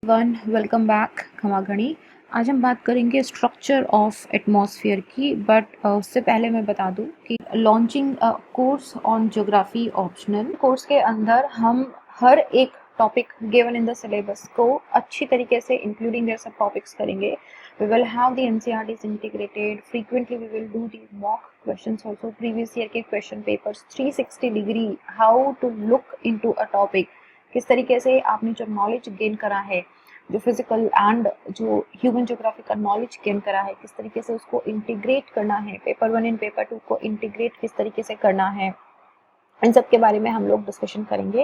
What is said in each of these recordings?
One welcome back खमागणी। आज हम बात करेंगे स्ट्रक्चर ऑफ एटमॉस्फेयर की, बट उससे पहले मैं बता दूं कि launching course on geography optional course के अंदर हम हर एक topic given in the syllabus को अच्छी तरीके से इंक्लूडिंग देयर सब टॉपिक्स करेंगे. We will have the NCERTs integrated. Frequently we will do the mock questions also, previous year के question papers, 360 degree how to look into a topic. किस तरीके से आपने जो नॉलेज गेन करा है, जो फिजिकल एंड जो ह्यूमन ज्योग्राफी का नॉलेज गेन करा है, किस तरीके से उसको इंटीग्रेट करना है, पेपर 1 एंड पेपर 2 को इंटीग्रेट किस तरीके से करना है, इन सब के बारे में हम लोग डिस्कशन करेंगे.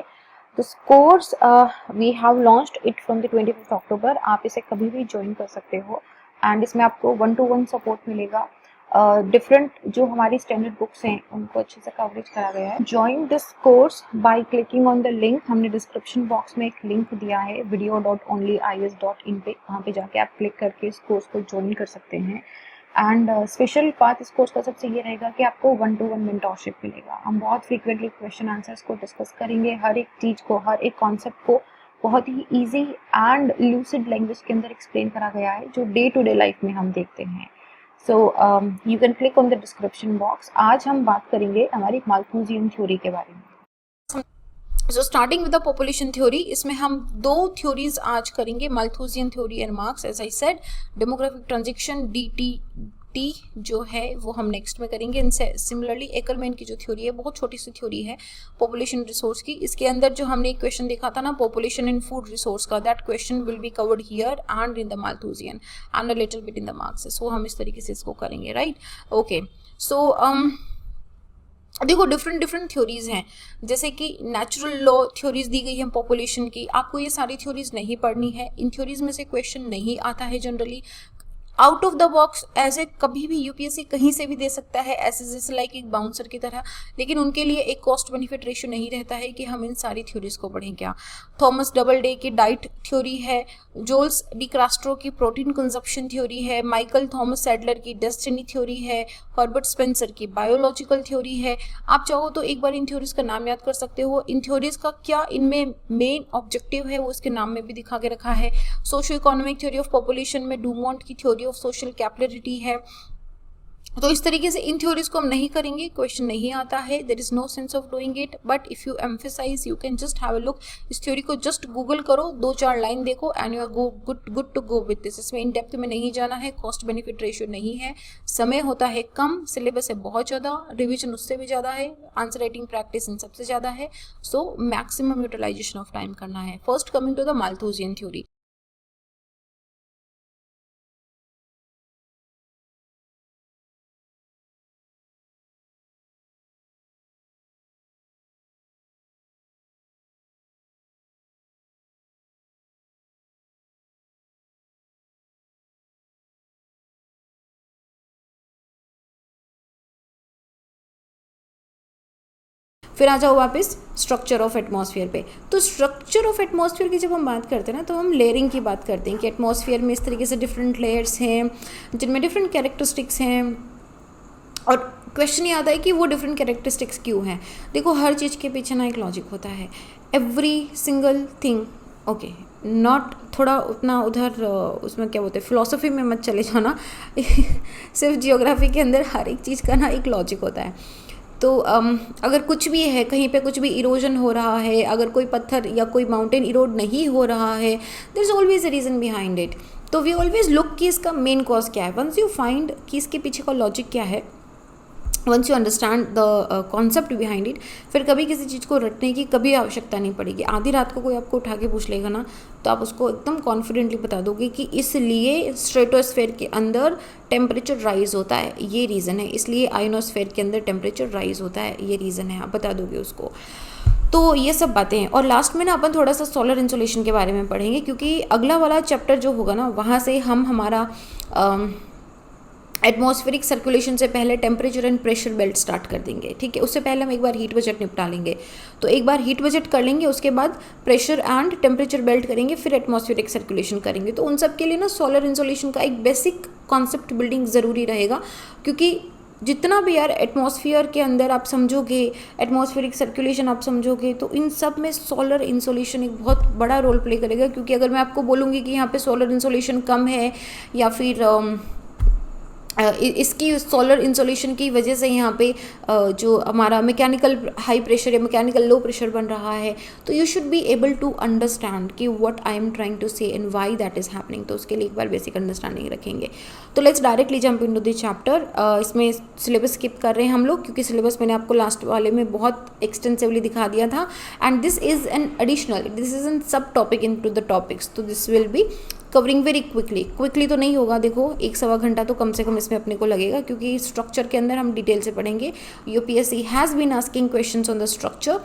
This course we have launched it from the 25 October. आप इसे कभी भी ज्वाइन कर सकते हो एंड इसमें आपको 1-to-1 सपोर्ट मिलेगा. डिफरेंट जो हमारी स्टैंडर्ड बुक्स हैं उनको अच्छे से कवरेज करा गया है. Join this course by clicking on the link. हमने डिस्क्रिप्शन बॉक्स में एक लिंक दिया है video.onlyis.in पे. वहाँ पे जाके आप क्लिक करके इस कोर्स को ज्वाइन कर सकते हैं. एंड स्पेशल बात इस कोर्स का सबसे ये रहेगा कि आपको 1-to-1 मेंटोरशिप मिलेगा. हम बहुत फ्रीक्वेंटली क्वेश्चन आंसर्स को डिस्कस करेंगे. हर एक चीज़ को, हर एक कॉन्सेप्ट को बहुत ही ईजी एंड ल्यूसिड लैंग्वेज के अंदर एक्सप्लेन करा गया है जो डे टू डे लाइफ में हम देखते हैं. So you can click on the description box. आज हम बात करेंगे हमारी माल्थूजियन थ्योरी के बारे में. So starting with the population theory, इसमें हम दो थ्योरीज आज करेंगे, Malthusian theory and Marx. As I said, demographic transition DTT जो है वो हम नेक्स्ट में करेंगे. इनसे सिमिलरली एकरमैन की जो थ्योरी है, बहुत छोटी सी थ्योरी है पॉपुलेशन रिसोर्स की. इसके अंदर जो हमने एक क्वेश्चन देखा था ना, पॉपुलेशन इन फूड रिसोर्स का, that question will be covered here and in the Malthusian and a little bit in the Marx. So हम इस तरीके से इसको करेंगे, राइट? ओके. सो देखो, डिफरेंट थ्योरीज हैं. जैसे कि नेचुरल लॉ थ्योरीज दी गई है पॉपुलेशन की. आपको ये सारी थ्योरीज नहीं पढ़नी है. इन थ्योरीज में से क्वेश्चन नहीं आता है generally out of the box. ऐसे कभी भी यूपीएससी कहीं से भी दे सकता है, ऐसे जैसे लाइक एक बाउंसर की तरह. लेकिन उनके लिए एक कॉस्ट बेनिफिट रेशियो नहीं रहता है कि हम इन सारी थ्योरीज को पढ़ें. क्या थॉमस डबल डे की डाइट थ्योरी है, जोल्स डी क्रास्ट्रो की प्रोटीन कंजप्शन थ्योरी है, माइकल थॉमस सैडलर की डेस्टिनी थ्योरी है, हर्बर्ट स्पेंसर की बायोलॉजिकल थ्योरी है. आप चाहो तो एक बार इन थ्योरीज का नाम याद कर सकते हो. इन थ्योरीज का क्या इनमें मेन ऑब्जेक्टिव है वो इसके नाम में भी दिखा के रखा है. Socio economic theory of population में डूमोंट की थ्योरी ऑफ सोशल कैपिलरिटी है. तो इस तरीके से इन थ्योरीज को हम नहीं करेंगे, क्वेश्चन नहीं आता है, there is no sense of doing it. But if you emphasise, you can just have a look. इस थ्योरी को जस्ट गूगल करो, 2-4 लाइन देखो and you are good to go with this. इसमें इन डेप्थ में नहीं जाना है, cost benefit ratio नहीं है, समय होता है कम, सिलेबस है बहुत ज़्यादा, रिविजन उससे भी ज़्यादा है, आंसर राइटिंग प्रैक्टिस इन सबसे ज़्यादा है. So maximum utilisation of time करना है. First coming to the Malthusian theory. फिर आ जाओ वापस स्ट्रक्चर ऑफ एटमॉस्फेयर पे. तो स्ट्रक्चर ऑफ एटमॉस्फेयर की जब हम बात करते हैं ना, तो हम लेयरिंग की बात करते हैं कि एटमॉस्फेयर में इस तरीके से डिफरेंट लेयर्स हैं जिनमें डिफरेंट कैरेक्टरिस्टिक्स हैं. और क्वेश्चन ये आता है कि वो डिफरेंट कैरेक्टरिस्टिक्स क्यों हैं. देखो, हर चीज़ के पीछे ना एक लॉजिक होता है. Every single thing, okay, not थोड़ा उतना उधर उसमें क्या बोलते हैं, फिलोसफी में मत चले जाना. सिर्फ जियोग्राफी के अंदर हर एक चीज़ का ना एक लॉजिक होता है. तो अगर कुछ भी है, कहीं पे कुछ भी इरोजन हो रहा है, अगर कोई पत्थर या कोई माउंटेन इरोड नहीं हो रहा है, there is always a reason behind it. तो वी ऑलवेज लुक कि इसका मेन कॉज क्या है. वंस यू फाइंड कि इसके पीछे का लॉजिक क्या है, once you understand the concept behind it, फिर कभी किसी चीज़ को रटने की कभी आवश्यकता नहीं पड़ेगी. आधी रात को कोई आपको उठा के पूछ लेगा ना, तो आप उसको एकदम कॉन्फिडेंटली बता दोगे कि इसलिए स्ट्रेटोस्फेयर के अंदर टेम्परेचर राइज होता है, ये रीज़न है. इसलिए आयोनोस्फेयर के अंदर टेम्परेचर राइज होता है, ये रीज़न है. आप बता दोगे उसको. तो ये सब बातें हैं. और लास्ट में ना अपन थोड़ा सा सोलर इंसुलेशन के बारे में पढ़ेंगे, क्योंकि अगला वाला चैप्टर जो होगा ना, वहाँ से हम हमारा एटमॉस्फेरिक सर्कुलेशन से पहले temperature and pressure belt start कर देंगे. ठीक है, उससे पहले हम एक बार हीट बजट निपटा लेंगे. तो एक बार हीट बजट कर लेंगे, उसके बाद प्रेशर एंड टेम्परेचर बेल्ट करेंगे, फिर एटमॉस्फेरिक सर्कुलेशन करेंगे. तो उन सब के लिए ना सोलर इंसुलेशन का एक बेसिक कॉन्सेप्ट बिल्डिंग ज़रूरी रहेगा, क्योंकि जितना भी यार एटमॉस्फेयर के अंदर आप समझोगे, एटमॉस्फेरिक सर्कुलेशन आप समझोगे, तो इन सब में सोलर इंसोलेशन एक बहुत बड़ा रोल प्ले करेगा। क्योंकि अगर मैं आपको बोलूँगी कि यहाँ पे सोलर इंसोलेशन कम है या फिर इसकी सोलर इंसोलेशन की वजह से यहाँ पे जो हमारा मैकेनिकल हाई प्रेशर या मैकेनिकल लो प्रेशर बन रहा है, तो you should be able to understand कि what I am trying to say and why that is happening. तो उसके लिए एक बार बेसिक अंडरस्टैंडिंग रखेंगे। तो let's directly jump into the chapter. इसमें सिलेबस स्किप कर रहे हैं हम लोग, क्योंकि सिलेबस मैंने आपको लास्ट वाले में बहुत एक्सटेंसिवली दिखा दिया था, and this is an additional, this is an sub topic into the topics. तो this will be covering very quickly तो नहीं होगा, देखो 1-1.25 घंटा तो कम से कम इसमें अपने को लगेगा, क्योंकि स्ट्रक्चर के अंदर हम डिटेल से पढ़ेंगे। UPSC has been asking questions on the structure,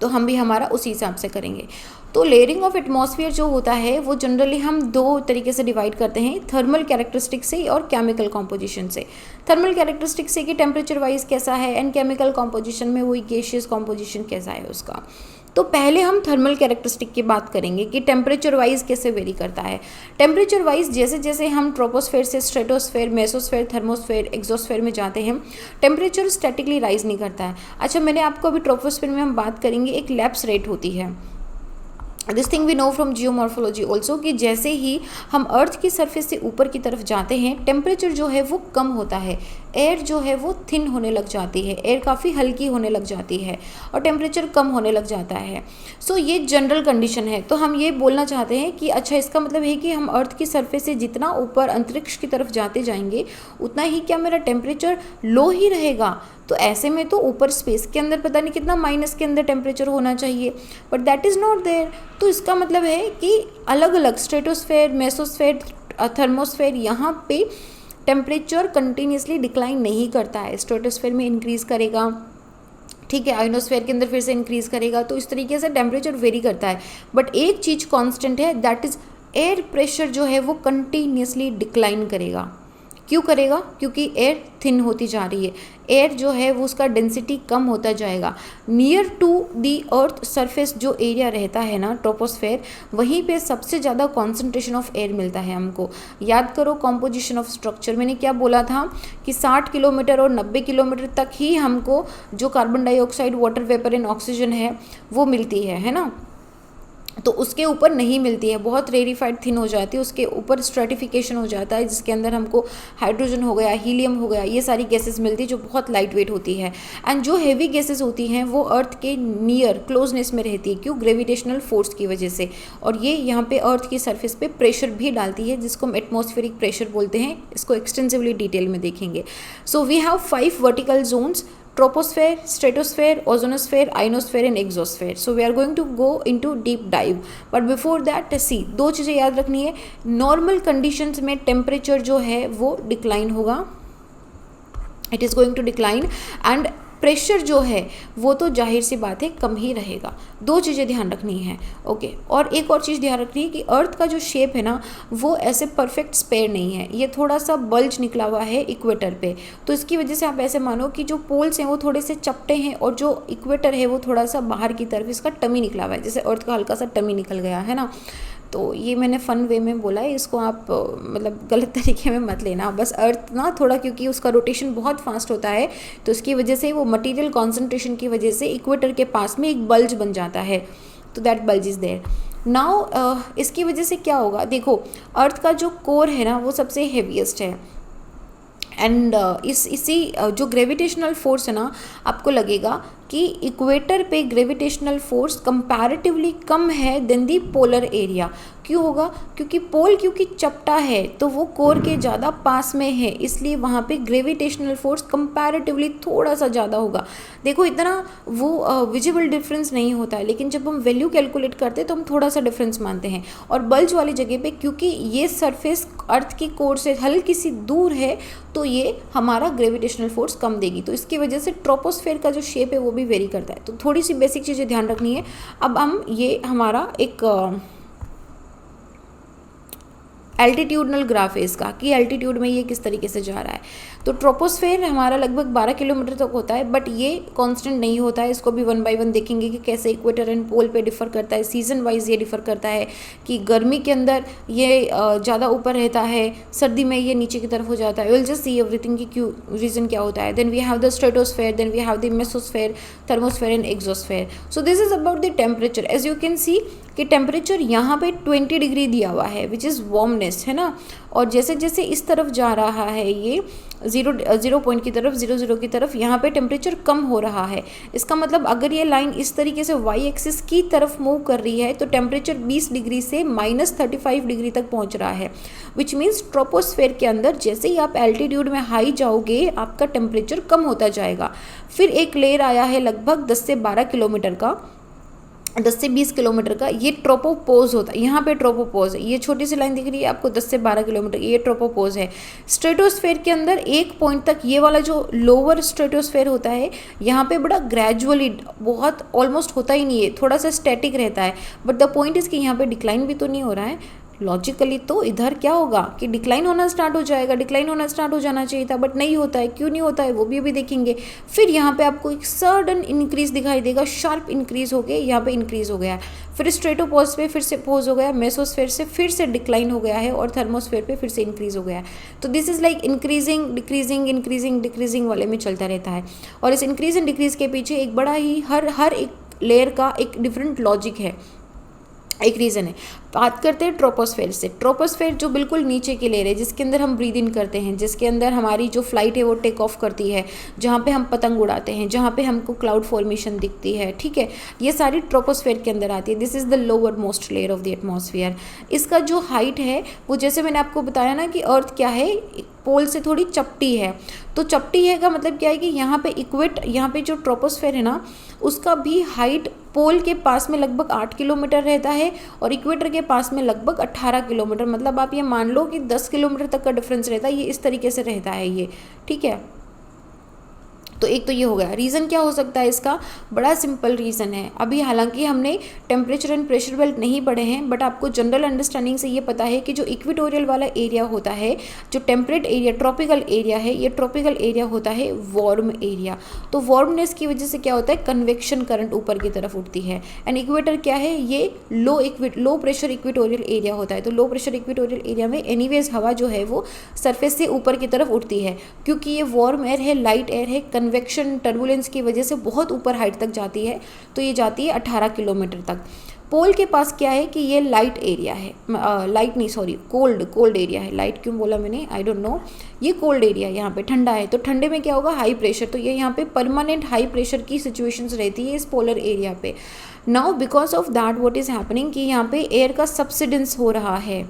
तो हम भी हमारा उसी हिसाब से करेंगे। तो लेयरिंग ऑफ एटमॉस्फेयर जो होता है वो जनरली हम 2 तरीके से डिवाइड करते हैं, थर्मल कैरेक्टरिस्टिक से और केमिकल कॉम्पोजिशन से। थर्मल कैरेक्टरिस्टिक से कि टेम्परेचर वाइज कैसा है, एंड केमिकल कॉम्पोजिशन में वही गैसियस कॉम्पोजिशन कैसा है उसका। तो पहले हम थर्मल कैरेक्टरिस्टिक की बात करेंगे कि टेम्परेचर वाइज कैसे वेरी करता है। टेम्परेचर वाइज जैसे जैसे हम ट्रोपोस्फेयर से स्ट्रेटोस्फेयर, मेसोस्फेयर, थर्मोस्फेयर, एक्सोस्फेयर में जाते हैं, टेम्परेचर स्टैटिकली राइज नहीं करता है। अच्छा, मैंने आपको अभी ट्रोपोस्फेयर में हम बात करेंगे, एक लैप्स रेट होती है। This thing we know from geomorphology also, कि जैसे ही हम अर्थ की सरफेस से ऊपर की तरफ जाते हैं, टेम्परेचर जो है वो कम होता है, एयर जो है वो थिन होने लग जाती है, एयर काफ़ी हल्की होने लग जाती है और टेम्परेचर कम होने लग जाता है। सो ये जनरल कंडीशन है। तो हम ये बोलना चाहते हैं कि अच्छा, इसका मतलब है कि हम अर्थ की सरफेस से जितना ऊपर अंतरिक्ष की तरफ जाते जाएंगे, उतना ही क्या मेरा टेम्परेचर लो ही रहेगा। तो ऐसे में तो ऊपर स्पेस के अंदर पता नहीं कितना माइनस के अंदर टेम्परेचर होना चाहिए, but that is not there. तो इसका मतलब है कि अलग अलग स्ट्रेटोस्फेयर, मेसोस्फेयर, थर्मोस्फेयर, यहाँ पे टेम्परेचर कंटिन्यूसली डिक्लाइन नहीं करता है। स्ट्रेटोस्फेयर में इंक्रीज़ करेगा, ठीक है, आयोनोस्फेयर के अंदर फिर से इंक्रीज़ करेगा। तो इस तरीके से टेम्परेचर वेरी करता है, बट एक चीज़ कांस्टेंट है, दैट इज़ एयर प्रेशर जो है वो कंटिन्यूसली डिक्लाइन करेगा। क्यों करेगा? क्योंकि एयर थिन होती जा रही है, एयर जो है वो उसका डेंसिटी कम होता जाएगा। Near to the earth surface जो एरिया रहता है ना, ट्रोपोस्फेयर, वहीं पे सबसे ज़्यादा कॉन्सेंट्रेशन ऑफ एयर मिलता है हमको। याद करो कॉम्पोजिशन ऑफ स्ट्रक्चर, मैंने क्या बोला था कि 60 किलोमीटर और 90 किलोमीटर तक ही हमको जो carbon dioxide, water vapour and oxygen है वो मिलती है ना। तो उसके ऊपर नहीं मिलती है, बहुत रेरिफाइड थिन हो जाती है, उसके ऊपर स्ट्रेटिफिकेशन हो जाता है, जिसके अंदर हमको हाइड्रोजन हो गया, हीलियम हो गया, ये सारी गैसेस मिलती है जो बहुत लाइट वेट होती है। एंड जो हेवी गैसेस होती हैं वो अर्थ के नियर क्लोजनेस में रहती है। क्यों? ग्रेविटेशनल फोर्स की वजह से। और ये यहाँ पे अर्थ की सरफेस पे प्रेशर भी डालती है, जिसको हम एटमॉस्फेरिक प्रेशर बोलते हैं। इसको एक्सटेंसिवली डिटेल में देखेंगे। So we have 5 vertical zones: troposphere, stratosphere, ozonosphere, ionosphere and exosphere. So we are going to go into deep dive. But before that, see, 2 चीज़ें याद रखनी है। नॉर्मल कंडीशंस में टेम्परेचर जो है वो डिक्लाइन होगा, it is going to decline, and pressure जो है वो तो जाहिर सी बात है कम ही रहेगा। 2 चीज़ें ध्यान रखनी है, ओके। और एक और चीज़ ध्यान रखनी है कि अर्थ का जो शेप है ना वो ऐसे परफेक्ट स्पेयर नहीं है, ये थोड़ा सा बल्ज निकला हुआ है इक्वेटर पे। तो इसकी वजह से आप ऐसे मानो कि जो पोल्स हैं वो थोड़े से चपटे हैं और जो इक्वेटर है वो थोड़ा सा बाहर की तरफ इसका टमी निकला हुआ है, जैसे अर्थ का हल्का सा टमी निकल गया है ना। तो ये मैंने फ़न वे में बोला है, इसको आप मतलब गलत तरीके में मत लेना। बस अर्थ ना थोड़ा, क्योंकि उसका रोटेशन बहुत फास्ट होता है, तो इसकी वजह से वो मटेरियल कॉन्सेंट्रेशन की वजह से इक्वेटर के पास में एक बल्ज बन जाता है, तो that bulge is there now. इसकी वजह से क्या होगा, देखो अर्थ का जो कोर है ना वो सबसे हेवीएस्ट है, एंड इसी जो ग्रेविटेशनल फोर्स है ना, आपको लगेगा कि इक्वेटर पे ग्रेविटेशनल फोर्स कंपैरेटिवली कम है देन दी पोलर एरिया। क्यों होगा? क्योंकि चपटा है तो वो कोर के ज़्यादा पास में है, इसलिए वहाँ पे ग्रेविटेशनल फोर्स कंपैरेटिवली थोड़ा सा ज़्यादा होगा। देखो इतना वो विजिबल डिफरेंस नहीं होता है, लेकिन जब हम वैल्यू कैलकुलेट करते हैं तो हम थोड़ा सा डिफरेंस मानते हैं। और बल्ज वाली जगह पे क्योंकि ये सरफेस अर्थ की कोर से हल्की सी दूर है, तो ये हमारा ग्रेविटेशनल फोर्स कम देगी, तो इसकी वजह से ट्रोपोस्फेयर का जो शेप है वो भी वेरी करता है। तो थोड़ी सी बेसिक चीज़ें ध्यान रखनी है। अब हम ये हमारा एक एल्टीट्यूडनल ग्राफ है इसका कि एल्टीट्यूड में ये किस तरीके से जा रहा है। तो ट्रोपोस्फेयर हमारा लगभग 12 किलोमीटर तक होता है, बट ये कांस्टेंट नहीं होता है। इसको भी 1 बाय 1 देखेंगे कि कैसे इक्वेटर एंड पोल पे डिफर करता है, सीजन वाइज ये डिफर करता है कि गर्मी के अंदर ये ज़्यादा ऊपर रहता है, सर्दी में ये नीचे की तरफ हो जाता है। विल जस्ट सी एवरीथिंग कि क्यों रीज़न क्या होता है। Then we have the stratosphere, then we have the mesosphere, thermosphere and exosphere. So this is about the temperature. As you can see कि टेम्परेचर यहाँ पे 20 डिग्री दिया हुआ है विच इज़ वार्मनेस, है ना। और जैसे जैसे इस तरफ जा रहा है ये जीरो पॉइंट की तरफ, 0 की तरफ, यहाँ पे टेम्परेचर कम हो रहा है। इसका मतलब अगर ये लाइन इस तरीके से वाई एक्सिस की तरफ मूव कर रही है तो टेम्परेचर 20 डिग्री से -35 डिग्री तक पहुँच रहा है, विच मीन्स ट्रोपोस्फेयर के अंदर जैसे ही आप एल्टीट्यूड में हाई जाओगे आपका टेम्परेचर कम होता जाएगा। फिर एक लेयर आया है लगभग 10 से 12 किलोमीटर का, 10 से 20 किलोमीटर का, ये ट्रोपोपोज होता है। यहाँ पे ट्रोपोपोज है, ये छोटी सी लाइन दिख रही है आपको 10 से 12 किलोमीटर, ये ट्रोपोपोज है। स्ट्रेटोस्फेयर के अंदर एक पॉइंट तक ये वाला जो लोअर स्ट्रेटोस्फेयर होता है यहाँ पे बड़ा ग्रेजुअली, बहुत ऑलमोस्ट होता ही नहीं है, थोड़ा सा स्टैटिक रहता है। बट द पॉइंट इज़ कि यहाँ पे डिक्लाइन भी तो नहीं हो रहा है। लॉजिकली तो इधर क्या होगा कि डिक्लाइन होना स्टार्ट हो जाएगा, डिक्लाइन होना स्टार्ट हो जाना चाहिए था, बट नहीं होता है। क्यों नहीं होता है वो भी अभी देखेंगे। फिर यहाँ पे आपको एक सडन इंक्रीज दिखाई देगा, शार्प इंक्रीज हो गया, यहाँ पे इंक्रीज हो गया है। फिर स्ट्रेटोपोज पे फिर से पोज हो गया, मेसोस्फेयर से फिर से डिक्लाइन हो गया है, और थर्मोस्फेयर पे फिर से इंक्रीज हो गया है। तो this is like increasing decreasing increasing decreasing वाले में चलता रहता है। और इस इंक्रीज एंड डिक्रीज के पीछे एक बड़ा ही हर एक लेयर का एक डिफरेंट लॉजिक है, एक रीज़न है। बात करते हैं ट्रोपोस्फेयर से। ट्रोपोस्फेयर जो बिल्कुल नीचे की लेयर है, जिसके अंदर हम ब्रीद इन करते हैं, जिसके अंदर हमारी जो फ्लाइट है वो टेक ऑफ करती है, जहाँ पे हम पतंग उड़ाते हैं, जहाँ पे हमको क्लाउड फॉर्मेशन दिखती है, ठीक है, ये सारी ट्रोपोस्फेयर के अंदर आती है। This is the lower most layer of the atmosphere. इसका जो हाइट है वो, जैसे मैंने आपको बताया ना कि अर्थ क्या है, पोल से थोड़ी चपटी है। तो चपटी है का मतलब क्या है कि यहाँ पे यहाँ पे जो ट्रोपोस्फेयर है ना, उसका भी हाइट पोल के पास में लगभग 8 किलोमीटर रहता है और इक्वेटर के पास में लगभग 18 किलोमीटर। मतलब आप ये मान लो कि 10 किलोमीटर तक का डिफरेंस रहता है। ये इस तरीके से रहता है ये, ठीक है। तो एक तो ये हो गया। रीज़न क्या हो सकता है इसका? बड़ा सिंपल रीज़न है। अभी हालांकि हमने टेम्परेचर एंड प्रेशर बेल्ट नहीं पढ़े हैं, बट आपको जनरल अंडरस्टैंडिंग से ये पता है कि जो इक्वेटोरियल वाला एरिया होता है, जो टेम्परेट एरिया, ट्रॉपिकल एरिया है, ये ट्रॉपिकल एरिया होता है वार्म एरिया। तो वार्मनेस की वजह से क्या होता है, कन्वेक्शन करंट ऊपर की तरफ उठती है। एंड इक्वेटर क्या है, ये लो प्रेशर इक्वेटोरियल एरिया होता है। तो लो प्रेशर इक्वेटोरियल एरिया में एनीवेज हवा जो है वो सरफेस से ऊपर की तरफ उठती है, क्योंकि ये वार्म एयर है, लाइट एयर है, कन्वेक्शन टर्बुलेंस की वजह से बहुत ऊपर हाइट तक जाती है। तो ये जाती है 18 किलोमीटर तक। पोल के पास क्या है कि ये लाइट एरिया है, कोल्ड एरिया है। लाइट क्यों बोला मैंने, आई डोंट नो। ये कोल्ड एरिया, यहाँ पे ठंडा है। तो ठंडे में क्या होगा, हाई प्रेशर। तो ये यहाँ पे परमानेंट हाई प्रेशर की सिचुएशंस रहती है इस पोलर एरिया पे। Now because of that what is happening कि यहाँ पे एयर का सबसिडेंस हो रहा है,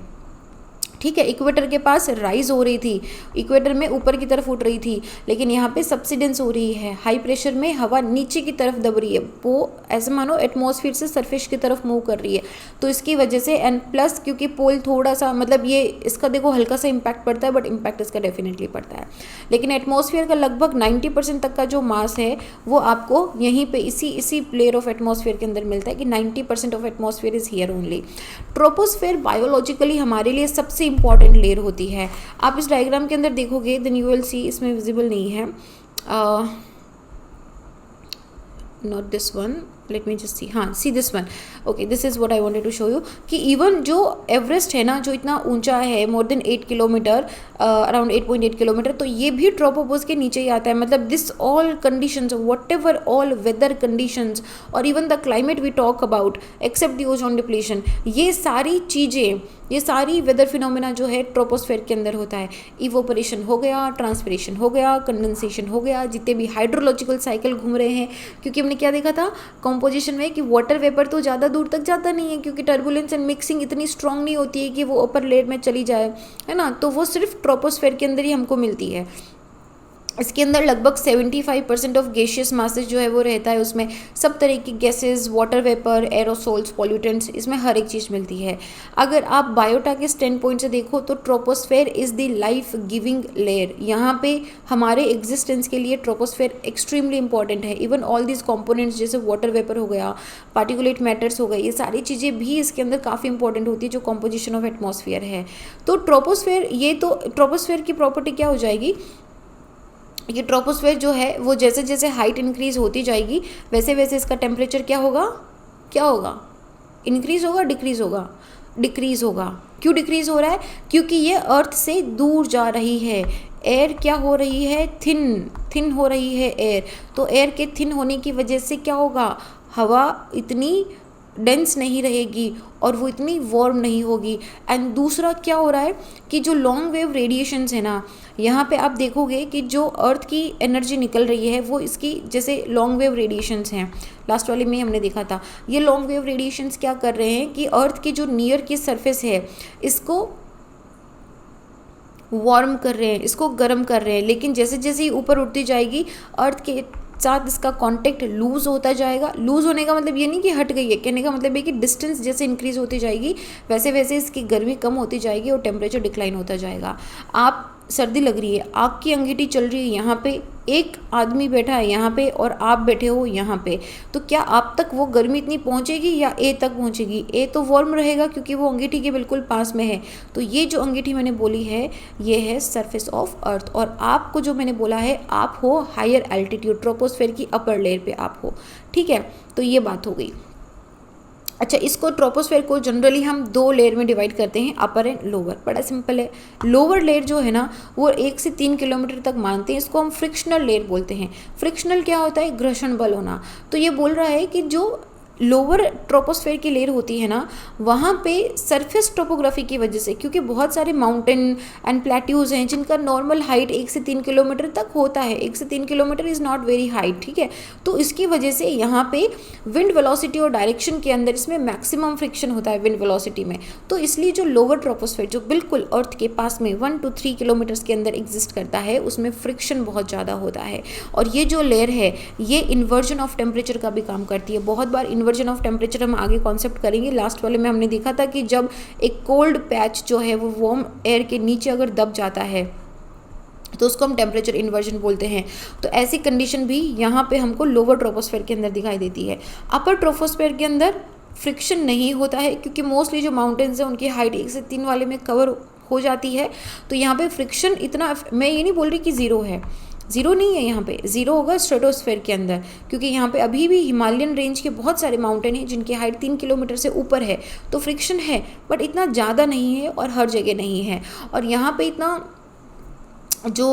ठीक है। इक्वेटर के पास राइज हो रही थी, इक्वेटर में ऊपर की तरफ उठ रही थी, लेकिन यहाँ पे सबसिडेंस हो रही है। हाई प्रेशर में हवा नीचे की तरफ दब रही है, वो ऐसे मानो एटमॉस्फेयर से सरफेस की तरफ मूव कर रही है। तो इसकी वजह से, एंड प्लस क्योंकि पोल थोड़ा सा, मतलब ये इसका देखो हल्का सा इम्पैक्ट पड़ता है, बट इम्पैक्ट इसका डेफिनेटली पड़ता है। लेकिन एटमॉस्फेयर का लगभग 90% तक का जो मास है वो आपको यहीं पे इसी लेयर ऑफ एटमॉस्फेयर के अंदर मिलता है कि 90% of atmosphere is here only. Troposphere biologically हमारे लिए सबसे इंपॉर्टेंट लेयर होती है। आप इस डायग्राम के अंदर देखोगे, देन यू विल सी, इसमें विजिबल नहीं है, not this one, let me just see, हाँ see this one, okay, this is what I wanted to show you कि इवन जो एवरेस्ट है ना, जो इतना ऊंचा है, more than 8 kilometre, around 8.8 kilometre, तो ये भी ट्रोपोपोज के नीचे ही आता है। मतलब this all conditions, whatever all weather conditions और even the climate we talk about except the ozone depletion, ये सारी चीज़ें, ये सारी वेदर फिनोमेना जो है ट्रोपोस्फेयर के अंदर होता है। इवोपरेशन हो गया, ट्रांसपिरेशन हो गया, कंडेंसेशन हो गया, जितने भी हाइड्रोलॉजिकल साइकिल घूम रहे हैं। क्योंकि हमने क्या देखा था कंपोजिशन में कि वाटर वेपर तो ज़्यादा दूर तक जाता नहीं है, क्योंकि टर्बुलेंस एंड मिक्सिंग इतनी स्ट्रांग नहीं होती है कि वो अपर लेयर में चली जाए, है ना। तो वो सिर्फ ट्रोपोस्फेयर के अंदर ही हमको मिलती है। इसके अंदर लगभग 75% ऑफ गैशियस मासेस जो है वो रहता है, उसमें सब तरह की gases, water vapour, aerosols, pollutants, इसमें हर एक चीज़ मिलती है। अगर आप बायोटा के स्टैंड पॉइंट से देखो तो troposphere is the life giving layer. यहाँ पे हमारे एग्जिस्टेंस के लिए ट्रोपोस्फेयर एक्सट्रीमली इंपॉर्टेंट है। इवन ऑल दीज कॉम्पोनेंट्स जैसे वाटर वेपर हो गया, पार्टिकुलेट मैटर्स हो गए, ये सारी चीज़ें भी इसके अंदर काफ़ी इंपॉर्टेंट होती है जो कॉम्पोजिशन ऑफ एटमॉस्फेयर है। तो ट्रोपोस्फेयर, ये तो ट्रोपोस्फेयर की प्रॉपर्टी क्या हो जाएगी, ये ट्रोपोस्फेयर जो है वो जैसे जैसे हाइट इंक्रीज होती जाएगी वैसे वैसे इसका टेम्परेचर क्या होगा, क्या होगा, इंक्रीज होगा, डिक्रीज होगा, डिक्रीज होगा। क्यों डिक्रीज हो रहा है, क्योंकि ये अर्थ से दूर जा रही है। एयर क्या हो रही है, थिन हो रही है एयर। तो एयर के थिन होने की वजह से क्या होगा, हवा इतनी डेंस नहीं रहेगी और वो इतनी वार्म नहीं होगी। एंड दूसरा क्या हो रहा है कि जो लॉन्ग वेव रेडिएशंस है ना, यहाँ पे आप देखोगे कि जो अर्थ की एनर्जी निकल रही है वो इसकी जैसे लॉन्ग वेव रेडिएशंस हैं, लास्ट वाले में हमने देखा था। ये लॉन्ग वेव रेडिएशंस क्या कर रहे हैं कि अर्थ की जो नियर की सरफेस है इसको वार्म कर रहे हैं, इसको गर्म कर रहे हैं। लेकिन जैसे जैसे ही ऊपर उठती जाएगी अर्थ के साथ इसका कांटेक्ट लूज होता जाएगा। लूज होने का मतलब ये नहीं कि हट गई है, कहने का मतलब है कि डिस्टेंस जैसे इंक्रीज होती जाएगी वैसे वैसे इसकी गर्मी कम होती जाएगी और टेम्परेचर डिक्लाइन होता जाएगा। आप सर्दी लग रही है, आग की अंगीठी चल रही है, यहाँ पे एक आदमी बैठा है यहाँ पे और आप बैठे हो यहाँ पे, तो क्या आप तक वो गर्मी इतनी पहुँचेगी या ए तक पहुँचेगी? ए तो वार्म रहेगा क्योंकि वो अंगीठी के बिल्कुल पास में है। तो ये जो अंगीठी मैंने बोली है ये है सरफेस ऑफ अर्थ। और आपको जो मैंने बोला है आप हो हायर एल्टीट्यूड, ट्रोपोस्फेयर की अपर लेयर पे आप हो, ठीक है। तो ये बात हो गई। अच्छा, इसको ट्रोपोस्फेयर को जनरली हम दो लेयर में डिवाइड करते हैं, अपर एंड लोअर। बड़ा सिंपल है। लोअर लेयर जो है ना वो 1 से 3 किलोमीटर तक मानते हैं, इसको हम फ्रिक्शनल लेयर बोलते हैं। फ्रिक्शनल क्या होता है, घर्षण बल होना। तो ये बोल रहा है कि जो लोअर ट्रोपोस्फेयर की लेयर होती है ना वहाँ पे सरफेस टोपोग्राफी की वजह से, क्योंकि बहुत सारे माउंटेन एंड प्लेट्यूज हैं जिनका नॉर्मल हाइट 1 से 3 किलोमीटर तक होता है। 1 से 3 kilometre is not very height, ठीक है। तो इसकी वजह से यहाँ पे विंड वेलोसिटी और डायरेक्शन के अंदर इसमें मैक्सिमम फ्रिक्शन होता है विंड वेलोसिटी में। तो इसलिए जो लोअर ट्रोपोस्फेयर जो बिल्कुल अर्थ के पास में 1 to 3 किलोमीटर्स के अंदर एग्जिस्ट करता है उसमें फ्रिक्शन बहुत ज़्यादा होता है। और ये जो लेयर है ये इन्वर्जन ऑफ टेम्परेचर का भी काम करती है। बहुत बार इन्वर्जन ऑफ टेम्परेचर हम आगे कॉन्सेप्ट करेंगे। लास्ट वाले में हमने देखा था कि जब एक कोल्ड पैच जो है वो वार्म एयर के नीचे अगर दब जाता है तो उसको हम टेम्परेचर इन्वर्जन बोलते हैं। तो ऐसी कंडीशन भी यहाँ पे हमको लोअर ट्रोपोस्फेयर के अंदर दिखाई देती है। अपर ट्रोपोस्फेयर के अंदर फ्रिक्शन नहीं होता है क्योंकि मोस्टली जो माउंटेन्स हैं उनकी हाइट 1 से 3 वाले में कवर हो जाती है। तो यहाँ पे फ्रिक्शन इतना, मैं ये नहीं बोल रही कि ज़ीरो है, ज़ीरो नहीं है, यहाँ पे ज़ीरो होगा स्ट्रेटोस्फेयर के अंदर, क्योंकि यहाँ पे अभी भी हिमालयन रेंज के बहुत सारे माउंटेन हैं जिनकी हाइट 3 किलोमीटर से ऊपर है। तो फ्रिक्शन है बट इतना ज़्यादा नहीं है और हर जगह नहीं है। और यहाँ पे इतना जो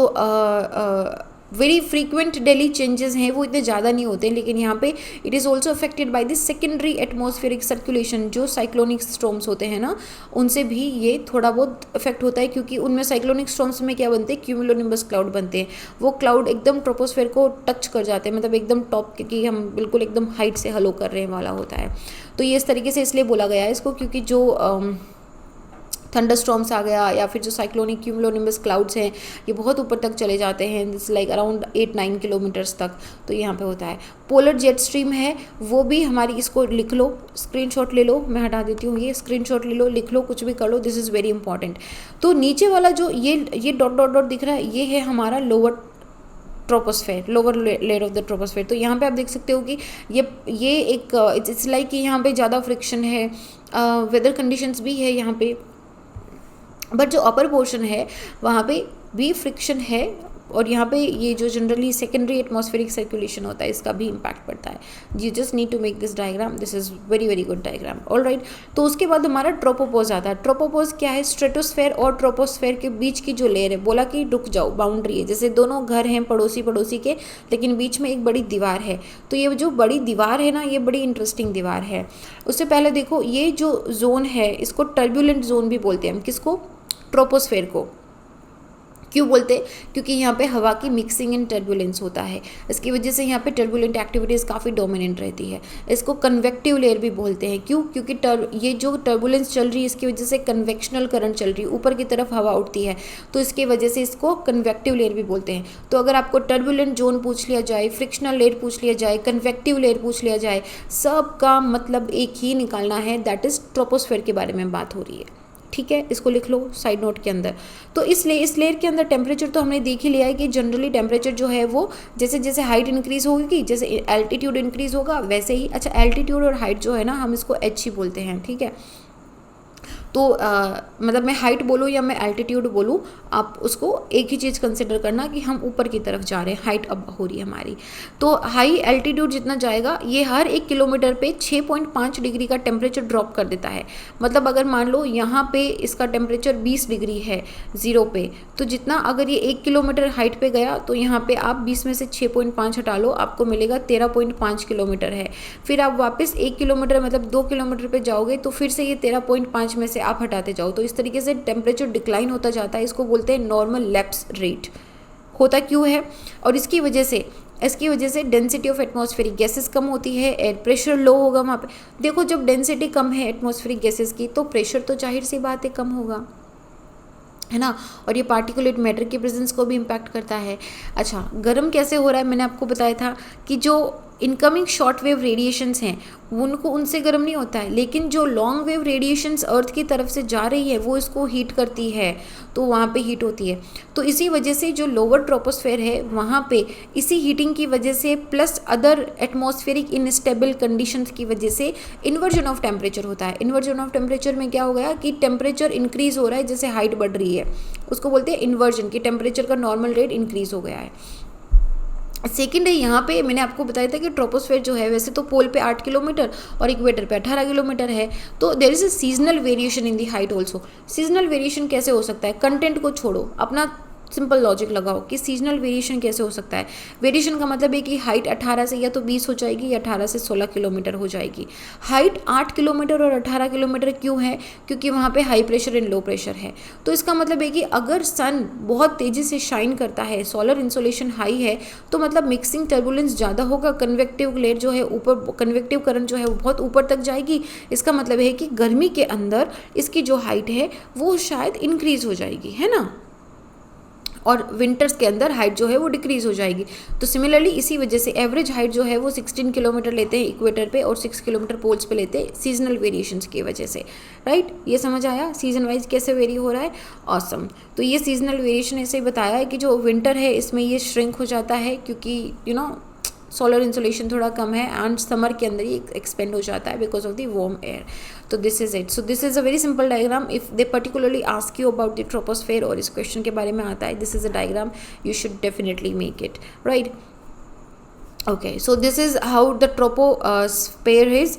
वेरी फ्रीक्वेंट डेली चेंजेस हैं वो इतने ज़्यादा नहीं होते, लेकिन यहाँ पे it is also affected by this secondary atmospheric circulation. जो साइक्लोनिक स्टॉर्म्स होते हैं ना उनसे भी ये थोड़ा बहुत इफेक्ट होता है, क्योंकि उनमें साइक्लोनिक स्टॉर्म्स में क्या बनते हैं, क्यूमुलोनिम्बस क्लाउड बनते हैं। वो क्लाउड एकदम ट्रोपोस्फेयर को टच कर जाते हैं, मतलब एकदम टॉप, क्योंकि हम बिल्कुल एकदम हाइट से हलो कर रहे वाला होता है। तो ये इस तरीके से इसलिए बोला गया है इसको, क्योंकि जो थंडरस्टॉर्म्स आ गया या फिर जो साइक्लोनिक क्यूमुलोनिम्बस क्लाउड्स हैं ये बहुत ऊपर तक चले जाते हैं, दिस लाइक अराउंड 8-9 किलोमीटर्स तक। तो यहाँ पे होता है। पोलर जेट स्ट्रीम है वो भी हमारी, इसको लिख लो, स्क्रीनशॉट ले लो, मैं हटा देती हूँ, ये स्क्रीनशॉट ले लो, लिख लो, कुछ भी कर लो, दिस इज़ वेरी इंपॉर्टेंट। तो नीचे वाला जो ये डॉट डॉट डॉट दिख रहा है ये है हमारा lower troposphere, lower layer of the troposphere. तो यहाँ पे आप देख सकते हो कि ये एक इट्स लाइक कि यहाँ पे ज़्यादा फ्रिक्शन है, वेदर कंडीशंस भी है यहाँ पे, बट जो अपर पोर्शन है वहाँ पे भी फ्रिक्शन है। और यहाँ पे ये जो जनरली सेकेंडरी एटमॉस्फेरिक सर्कुलेशन होता है इसका भी इम्पैक्ट पड़ता है। You just need to make this diagram, this is very very good diagram, all right. तो उसके बाद हमारा ट्रोपोपोज आता है। ट्रोपोपोज क्या है, स्ट्रेटोस्फेयर और ट्रोपोस्फेयर के बीच की जो लेयर है, बोला कि रुक जाओ, बाउंड्री है, जैसे दोनों घर हैं पड़ोसी पड़ोसी के, लेकिन बीच में एक बड़ी दीवार है। तो ये जो बड़ी दीवार है ना ये बड़ी इंटरेस्टिंग दीवार है। उससे पहले देखो ये जो जोन है इसको टर्बुलेंट जोन भी बोलते हैं हम, किसको, ट्रोपोस्फेयर को। क्यों बोलते हैं? क्योंकि यहाँ पे हवा की मिक्सिंग एंड टर्बुलेंस होता है, इसकी वजह से यहाँ पे टर्बुलेंट एक्टिविटीज़ काफ़ी डोमिनेंट रहती है। इसको कन्वेक्टिव लेयर भी बोलते हैं। क्यों? क्योंकि ये जो टर्बुलेंस चल रही है इसकी वजह से कन्वेक्शनल करंट चल रही है, ऊपर की तरफ हवा उठती है, तो इसकी वजह से इसको कन्वेक्टिव लेयर भी बोलते हैं। तो अगर आपको टर्बुलेंट जोन पूछ लिया जाए, फ्रिक्शनल लेयर पूछ लिया जाए, कन्वेक्टिव लेयर पूछ लिया जाए, सब का मतलब एक ही निकालना है, दैट इज़ ट्रोपोस्फेयर के बारे में बात हो रही है। ठीक है, इसको लिख लो साइड नोट के अंदर। तो इसलिए इस लेयर के अंदर टेम्परेचर तो हमने देख ही लिया है कि जनरली टेम्परेचर जो है वो जैसे जैसे हाइट इंक्रीज होगी, जैसे एल्टीट्यूड इंक्रीज होगा वैसे ही, अच्छा एल्टीट्यूड और हाइट जो है ना हम इसको एच ही बोलते हैं। ठीक है, तो मतलब मैं हाइट बोलूँ या मैं एल्टीट्यूड बोलूँ, आप उसको एक ही चीज़ कंसिडर करना कि हम ऊपर की तरफ जा रहे हैं, हाइट अब हो रही है हमारी। तो हाई एल्टीट्यूड जितना जाएगा ये हर 1 किलोमीटर पे 6.5 डिग्री का टेम्परेचर ड्रॉप कर देता है। मतलब अगर मान लो यहाँ पे इसका टेम्परेचर 20 डिग्री है 0 पे, तो जितना अगर ये 1 किलोमीटर हाइट पे गया तो यहाँ पे आप 20 में से 6.5 हटा लो, आपको मिलेगा 13.5 किलोमीटर है। फिर आप वापस 1 किलोमीटर मतलब 2 किलोमीटर पे जाओगे तो फिर से ये 13.5 में से आप हटाते जाओ, तो इस तरीके से टेम्परेचर डिक्लाइन होता जाता है। इसको बोलते हैं नॉर्मल लैप्स रेट। होता क्यों है? और इसकी वजह से डेंसिटी ऑफ एटमॉस्फेरिक गैसेस कम होती है, एयर प्रेशर लो होगा वहाँ पे। देखो जब डेंसिटी कम है एटमॉस्फेरिक गैसेस की तो प्रेशर तो जाहिर सी बात है कम होगा, है ना। और ये पार्टिकुलेट मैटर के प्रेजेंस को भी इम्पैक्ट करता है। अच्छा, गर्म कैसे हो रहा है? मैंने आपको बताया था कि जो इनकमिंग शॉर्ट वेव रेडिएशंस हैं उनको उनसे गर्म नहीं होता है, लेकिन जो लॉन्ग वेव रेडिएशंस अर्थ की तरफ से जा रही है वो इसको हीट करती है, तो वहाँ पे हीट होती है। तो इसी वजह से जो लोअर ट्रोपोस्फेयर है वहाँ पे इसी हीटिंग की वजह से plus other atmospheric instable conditions की वजह से इन्वर्जन ऑफ टेम्परेचर होता है। इन्वर्जन ऑफ टेम्परेचर में क्या हो गया कि टेम्परेचर इंक्रीज हो रहा है, जैसे हाइट बढ़ रही है उसको बोलते हैं इन्वर्जन, कि टेम्परेचर का नॉर्मल रेट इंक्रीज हो गया है। सेकेंड है यहाँ पे मैंने आपको बताया था कि ट्रोपोस्फेयर जो है वैसे तो पोल पे 8 किलोमीटर और इक्वेटर पे 18 किलोमीटर है, तो there is a seasonal variation in the height also. Seasonal variation कैसे हो सकता है? कंटेंट को छोड़ो, अपना सिंपल लॉजिक लगाओ कि सीजनल वेरिएशन कैसे हो सकता है। वेरिएशन का मतलब है कि हाइट 18 से या तो 20 हो जाएगी या 18 से 16 किलोमीटर हो जाएगी। हाइट 8 किलोमीटर और 18 किलोमीटर क्यों है? क्योंकि वहाँ पे high pressure and low pressure है। तो इसका मतलब है कि अगर सन बहुत तेज़ी से शाइन करता है, सोलर इंसोलेशन हाई है, तो मतलब मिक्सिंग टर्बुलेंस ज़्यादा होगा, कन्वेक्टिव लेयर जो है ऊपर, कन्वेक्टिव करंट जो है वो बहुत ऊपर तक जाएगी। इसका मतलब है कि गर्मी के अंदर इसकी जो हाइट है वो शायद इंक्रीज हो जाएगी, है ना, और विंटर्स के अंदर हाइट जो है वो डिक्रीज हो जाएगी। तो सिमिलरली इसी वजह से एवरेज हाइट जो है वो 16 किलोमीटर लेते हैं इक्वेटर पे और 6 किलोमीटर पोल्स पे लेते हैं, सीजनल वेरिएशंस की वजह से। राइट, ये समझ आया सीजन वाइज कैसे वेरी हो रहा है। ऑसम। तो ये सीजनल वेरिएशन ऐसे ही बताया है कि जो विंटर है इसमें ये श्रिंक हो जाता है क्योंकि सोलर इंसुलेशन थोड़ा कम है, एंड समर के अंदर ही एक्सपेंड हो जाता है because of the warm air. तो this is it. So this is a very simple diagram. If they particularly ask you about the troposphere और इस क्वेश्चन के बारे में आता है, this is a diagram, you should definitely make it right. Okay, so this is how the troposphere is.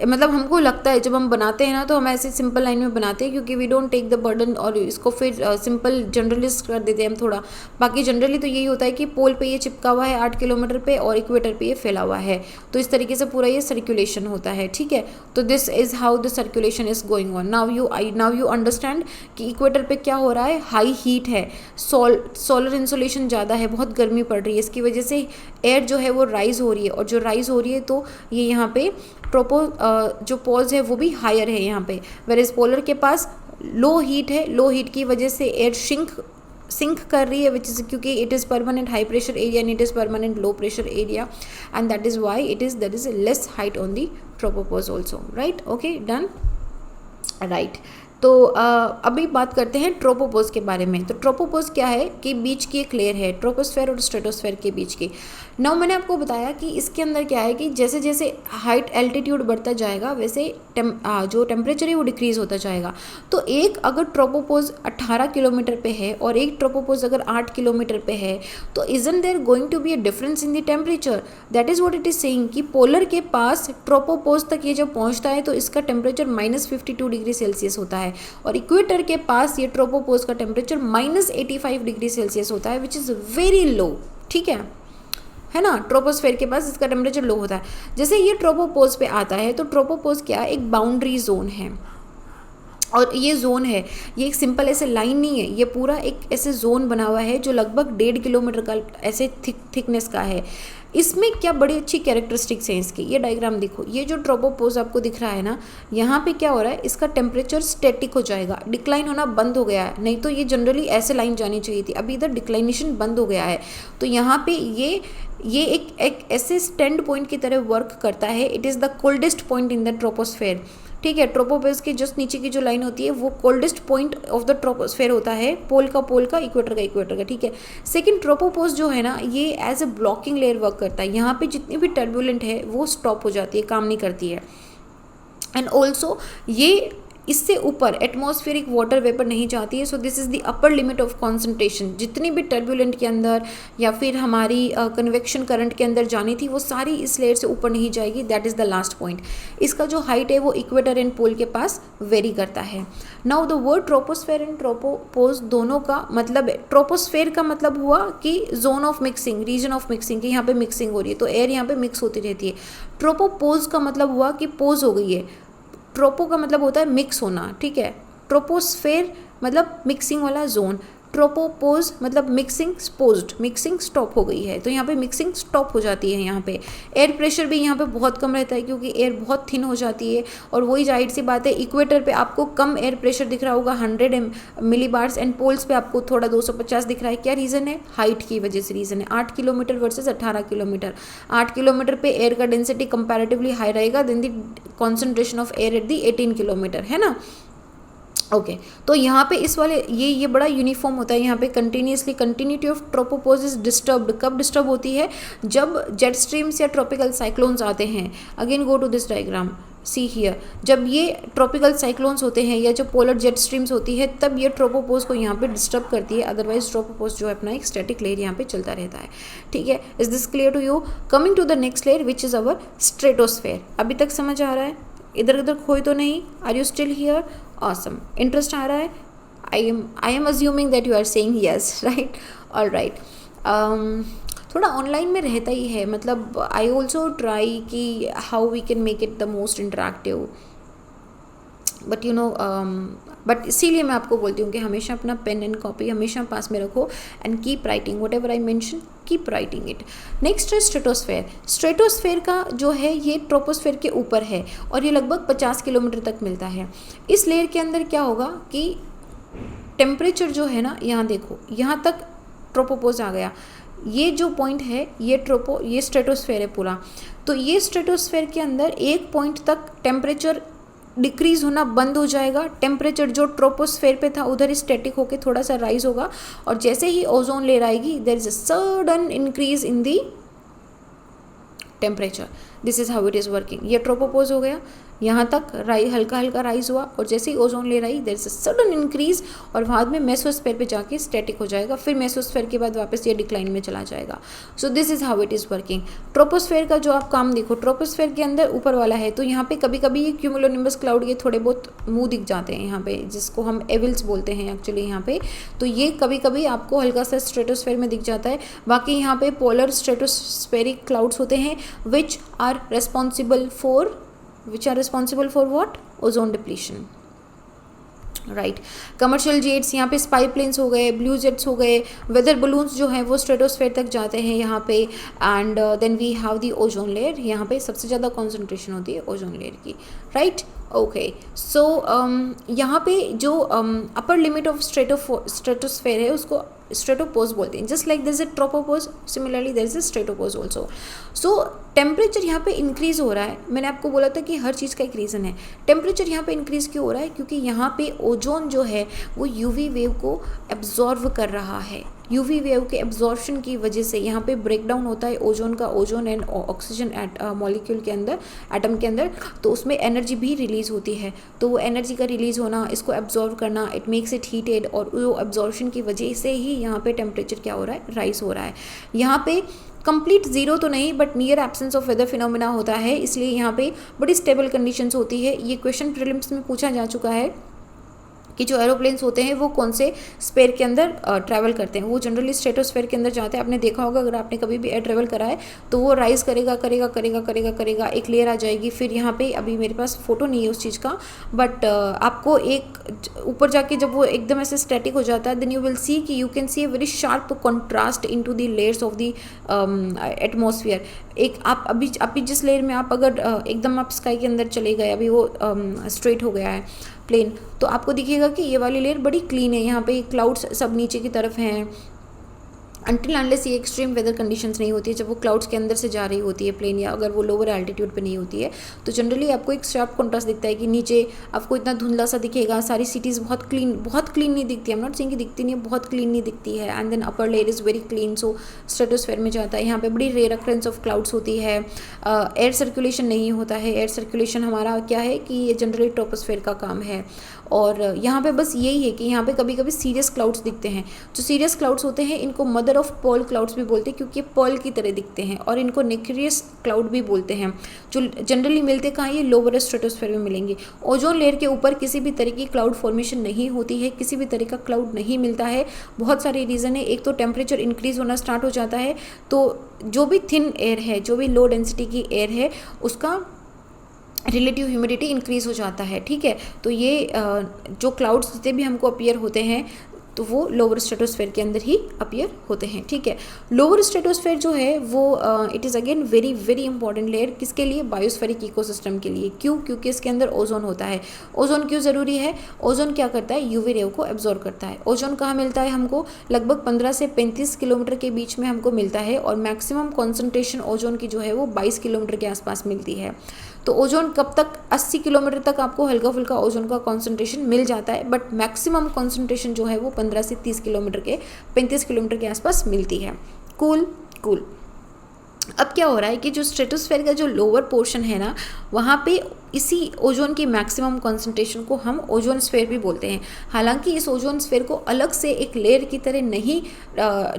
मतलब हमको लगता है जब हम बनाते हैं ना तो हम ऐसे सिंपल लाइन में बनाते हैं क्योंकि we don't take the burden, और इसको फिर सिंपल जनरलिस्ट कर देते हैं हम थोड़ा। बाकी जनरली तो यही होता है कि पोल पे ये चिपका हुआ है 8 किलोमीटर पे और इक्वेटर पे ये फैला हुआ है, तो इस तरीके से पूरा ये सर्कुलेशन होता है। ठीक है, तो this is how the circulation is going on. Now you understand कि इक्वेटर पे क्या हो रहा है, हाई हीट है, सोलर इंसोलेशन ज़्यादा है, बहुत गर्मी पड़ रही है, इसकी वजह से एयर जो है वो राइज हो रही है, और जो राइज हो रही है तो ये यहाँ पे जो पोल्स है वो भी हायर है यहाँ पे, वेयर पोलर के पास लो हीट है, लो हीट की वजह से एयर सिंक कर रही है, विच इज क्योंकि it is permanent high pressure area and it is permanent low pressure area, and that is why there is less height on the tropopause also. Right, okay, done. Right, तो अभी बात करते हैं ट्रोपोपोज के बारे में। तो ट्रोपोपोज क्या है कि बीच की एक लेयर है ट्रोपोस्फेयर और स्ट्रेटोस्फेयर के बीच की। नाउ मैंने आपको बताया कि इसके अंदर क्या है कि जैसे जैसे हाइट एल्टीट्यूड बढ़ता जाएगा वैसे जो टेम्परेचर है वो डिक्रीज होता जाएगा। तो एक अगर ट्रोपोपोज 18 किलोमीटर पे है और एक ट्रोपोपोज अगर 8 किलोमीटर पे है, तो isn't there going to be a difference in the temperature? That is what it is saying कि पोलर के पास ट्रोपोपोज तक ये जब पहुंचता है तो इसका टेम्परेचर -52 डिग्री सेल्सियस होता है, और इक्वेटर के पास ये ट्रोपोपोज का टेम्परेचर -85 डिग्री सेल्सियस होता है, विच इज़ वेरी लो। ठीक है ना, ट्रोपोस्फेयर के पास इसका टेम्परेचर लो होता है। जैसे ये ट्रोपोपोज पे आता है तो ट्रोपोपोज क्या है, एक बाउंड्री जोन है। और ये जोन है, ये एक सिंपल ऐसे लाइन नहीं है, ये पूरा एक ऐसे जोन बना हुआ है जो लगभग 1.5 किलोमीटर का ऐसे थिकनेस का है। इसमें क्या बड़ी अच्छी कैरेक्टरिस्टिक्स हैं इसकी, ये डायग्राम देखो, ये जो ट्रोपोपोज आपको दिख रहा है ना, यहाँ पे क्या हो रहा है, इसका टेम्परेचर स्टैटिक हो जाएगा, डिक्लाइन होना बंद हो गया है। नहीं तो ये जनरली ऐसे लाइन जानी चाहिए थी, अभी इधर डिक्लाइनेशन बंद हो गया है। तो यहाँ पे ये एक ऐसे स्टैंड पॉइंट की तरह वर्क करता है। It is the coldest point in the troposphere, ठीक है। ट्रोपोस्फेयर के जस्ट नीचे की जो लाइन होती है वो coldest point of the troposphere होता है, पोल का, इक्वेटर का, ठीक है। सेकंड, ट्रोपोपोज जो है ना, ये as a blocking layer work करता है। यहाँ पे जितनी भी टर्बुलेंट है वो स्टॉप हो जाती है, काम नहीं करती है। एंड ऑल्सो ये इससे ऊपर एटमॉस्फेरिक वाटर वेपर नहीं जाती है। सो this is the upper limit of concentration. जितनी भी टर्बुलेंट के अंदर या फिर हमारी कन्वेक्शन करंट के अंदर जानी थी वो सारी इस लेयर से ऊपर नहीं जाएगी। That is the last point. इसका जो हाइट है वो इक्वेटर एंड पोल के पास वेरी करता है। Now the word troposphere and tropopause दोनों का मतलब है, ट्रोपोस्फेयर का मतलब हुआ कि zone of mixing, region of mixing, कि यहाँ पे मिक्सिंग हो रही है तो एयर यहाँ पे मिक्स होती रहती है। ट्रोपोपोज का मतलब हुआ कि पोज हो गई है। ट्रोपो का मतलब होता है मिक्स होना, ठीक है। ट्रोपोस्फेयर मतलब मिक्सिंग वाला जोन, ट्रोपोपोज मतलब मिक्सिंग स्पोज्ड, मिक्सिंग स्टॉप हो गई है, तो यहाँ पे मिक्सिंग स्टॉप हो जाती है। यहाँ पे एयर प्रेशर भी यहाँ पे बहुत कम रहता है क्योंकि एयर बहुत थिन हो जाती है। और वही जाहिर सी बात है, इक्वेटर पे आपको कम एयर प्रेशर दिख रहा होगा 100 मिलीबार्स, एंड पोल्स पे आपको थोड़ा 250 दिख रहा है। क्या रीज़न है? हाइट की वजह से रीज़न है। 8 किलोमीटर वर्सेस 18 किलोमीटर। 8 किलोमीटर पे एयर का डेंसिटी कंपैरेटिवली हाई रहेगा then the concentration of air at the 18 kilometre, है ना। ओके तो यहाँ पे इस वाले ये बड़ा यूनिफॉर्म होता है। यहाँ पे continuously continuity of tropopause is disturbed. कब डिस्टर्ब होती है? जब जेट स्ट्रीम्स या ट्रॉपिकल साइक्लोन्स आते हैं। Again go to this diagram, see here. जब ये ट्रॉपिकल साइक्लोन्स होते हैं या जो पोलर जेट स्ट्रीम्स होती है तब ये ट्रोपोपोज को यहाँ पे डिस्टर्ब करती है। अदरवाइज ट्रोपोपोज जो है अपना एक स्टैटिक लेयर यहाँ पे चलता रहता है, ठीक है। Is this clear to you? Coming to the next layer which is our stratosphere. अभी तक समझ आ रहा है? इधर उधर खोई तो नहीं? Are you still here? Awesome. Interest आ रहा है? I am assuming that you are saying yes, right? All right. थोड़ा ऑनलाइन में रहता ही है, मतलब आई ऑल्सो ट्राई कि how we can make it the most interactive, but you know but इसीलिए मैं आपको बोलती हूँ कि हमेशा अपना पेन एंड कॉपी हमेशा पास में रखो and keep writing what ever I mention, keep writing it. Next है स्ट्रेटोस्फेयर। स्ट्रेटोस्फेयर का जो है ये ट्रोपोस्फेयर के ऊपर है और ये लगभग 50 किलोमीटर तक मिलता है। इस लेयर के अंदर क्या होगा कि टेम्परेचर जो है ना, यहाँ देखो, यहाँ तक ट्रोपोपोज आ गया। ये जो पॉइंट है ये स्ट्रेटोस्फेयर है पूरा। तो ये स्ट्रेटोस्फेयर के अंदर एक पॉइंट तक टेम्परेचर डिक्रीज होना बंद हो जाएगा। टेम्परेचर जो ट्रोपोस्फेयर पे था उधर स्टैटिक होकर थोड़ा सा राइज होगा और जैसे ही ओजोन लेयर आएगी there is a sudden increase in the temperature. This is how it is working. ये ट्रोपोपोज हो गया, यहाँ तक हल्का हल्का राइज हुआ और जैसे ही ओजोन लेयर आई there is a sudden increase और बाद में मेसोस्फेयर पे जाके स्टैटिक हो जाएगा। फिर मेसोस्फेयर के बाद वापस ये डिक्लाइन में चला जाएगा। सो this is how it is working. Troposphere का जो आप काम देखो, ट्रोपोस्फेयर के अंदर ऊपर वाला है तो यहाँ पे कभी कभी ये क्यूमुलोनिम्बस क्लाउड ये थोड़े बहुत मुँह दिख जाते हैं यहाँ पे, जिसको हम एविल्स बोलते हैं एक्चुअली यहाँ पे। तो ये कभी कभी आपको हल्का सा स्ट्रेटोस्फेयर में दिख जाता है। बाकी यहाँ पे पोलर स्ट्रेटोस्फेरिक क्लाउड्स होते हैं which are responsible for what? Ozone depletion, right. Commercial jets, यहाँ पे स्पाई प्लेन्स हो गए, ब्लू जेट्स हो गए, वेदर बलून्स जो हैं वो स्ट्रेटोस्फेयर तक जाते हैं यहाँ पे। And then we have the ozone layer. यहाँ पे सबसे ज़्यादा कॉन्सेंट्रेशन होती है ओजोन लेयर की, राइट। ओके सो यहाँ पे जो अपर लिमिट ऑफ स्ट्रेटोस्फेयर है उसको स्ट्रेटोपोज बोलते हैं। Just like this is tropopause, similarly there is a stratopause also. So temperature यहाँ पे इंक्रीज हो रहा है। मैंने आपको बोला था कि हर चीज़ का एक रीज़न है। टेम्परेचर यहाँ पे इंक्रीज क्यों हो रहा है? क्योंकि यहाँ पे ओजोन जो है वो यूवी वेव को एब्जॉर्व कर रहा है। यूवी वेव के एब्जॉर्प्शन की वजह से यहाँ पे ब्रेकडाउन होता है ओजोन का, ओजोन एंड ऑक्सीजन मॉलिक्यूल के अंदर, एटम के अंदर, तो उसमें एनर्जी भी रिलीज़ होती है। तो वो एनर्जी का रिलीज़ होना, इसको एब्जॉर्व करना, इट मेक्स इट हीटेड, और वो एब्जॉर्प्शन की वजह से ही यहाँ पे टेम्परेचर क्या हो रहा है? राइज हो रहा है। यहाँ पे कंप्लीट जीरो तो नहीं but near absence of weather phenomena होता है, इसलिए यहाँ पे बड़ी स्टेबल कंडीशंस होती है। ये क्वेश्चन प्रीलिम्स में पूछा जा चुका है कि जो एरोप्लेन्स होते हैं वो कौन से स्फीयर के अंदर ट्रैवल करते हैं। वो जनरली स्ट्रेटोस्फीयर के अंदर जाते हैं। आपने देखा होगा, अगर आपने कभी भी एयर ट्रैवल करा है तो वो राइज करेगा करेगा करेगा करेगा करेगा, एक लेयर आ जाएगी, फिर यहाँ पे अभी मेरे पास फोटो नहीं है उस चीज़ का, बट आपको एक ऊपर जाके जब वो एकदम ऐसे स्टैटिक हो जाता है, देन यू विल सी कि you can C a very sharp contrast into the layers of the atmosphere. एक आप अभी जिस लेयर में आप अगर एकदम आप स्काई के अंदर चले गए, अभी वो स्ट्रेट हो गया है प्लेन, तो आपको दिखेगा कि ये वाली लेयर बड़ी क्लीन है, यहाँ पे क्लाउड्स सब नीचे की तरफ हैं, अनटिल अनलेस ये एक्सट्रीम वेदर कंडीशंस नहीं होती है, जब वो क्लाउड्स के अंदर से जा रही होती है प्लेन, या अगर वो लोअर एल्टीट्यूड पे नहीं होती है, तो जनरली आपको एक शार्प कॉन्ट्रास्ट दिखता है कि नीचे आपको इतना धुंधला सा दिखेगा, सारी सिटीज़ बहुत क्लीन नहीं दिखती है। आई एम नॉट सेइंग कि दिखती नहीं है, बहुत क्लीन नहीं दिखती है। And then upper layer is very clean, so stratosphere में जाता है। यहाँ पे बड़ी रेयर अक्रेंस ऑफ क्लाउड्स होती है, एयर सर्कुलेशन नहीं होता है। एयर सर्कुलेशन हमारा क्या है कि ये जनरली ट्रोपोस्फेयर का काम है। और यहाँ पे बस यही है कि यहाँ पे कभी कभी सीरियस क्लाउड्स दिखते हैं। जो सीरियस क्लाउड्स होते हैं इनको मदर ऑफ पर्ल क्लाउड्स भी बोलते हैं, क्योंकि ये पर्ल की तरह दिखते हैं, और इनको नेक्रियस क्लाउड भी बोलते हैं। जो जनरली मिलते कहाँ, ये लोअर स्ट्रेटोस्फेयर में मिलेंगे। ओजोन लेयर के ऊपर किसी भी तरह की क्लाउड फॉर्मेशन नहीं होती है, किसी भी तरह का क्लाउड नहीं मिलता है। बहुत सारे रीज़न है। एक तो टेम्परेचर इंक्रीज होना स्टार्ट हो जाता है, तो जो भी थिन एयर है, जो भी लो डेंसिटी की एयर है, उसका रिलेटिव ह्यूमिडिटी इंक्रीज़ हो जाता है। ठीक है, तो ये जो क्लाउड्स जितने भी हमको अपीयर होते हैं तो वो लोअर स्ट्रेटोस्फेयर के अंदर ही अपीयर होते हैं। ठीक है, लोअर स्ट्रेटोस्फेयर जो है वो it is again very very important layer, किसके लिए, बायोस्फेरिक इकोसिस्टम के लिए। क्यों? क्योंकि इसके अंदर ओजोन होता है। ओजोन क्यों ज़रूरी है? ओजोन क्या करता है, यूवी रे को एब्जॉर्ब करता है। ओजोन कहाँ मिलता है हमको, लगभग 15 से 35 किलोमीटर के बीच में हमको मिलता है, और मैक्सिमम कॉन्सेंट्रेशन ओजोन की जो है वो 22 किलोमीटर के आसपास मिलती है। तो ओजोन कब तक, 80 किलोमीटर तक आपको हल्का फुल्का ओजोन का कॉन्सेंट्रेशन मिल जाता है, बट मैक्सिमम कॉन्सेंट्रेशन जो है वो 15 से 30 किलोमीटर के 35 किलोमीटर के आसपास मिलती है। कूल। अब क्या हो रहा है कि जो स्ट्रेटोस्फेयर का जो लोअर पोर्शन है ना, वहाँ पे इसी ओजोन की मैक्सिमम कॉन्सेंट्रेशन को हम ओजोन स्फेयर भी बोलते हैं। हालांकि इस ओजोन स्फेयर को अलग से एक लेयर की तरह नहीं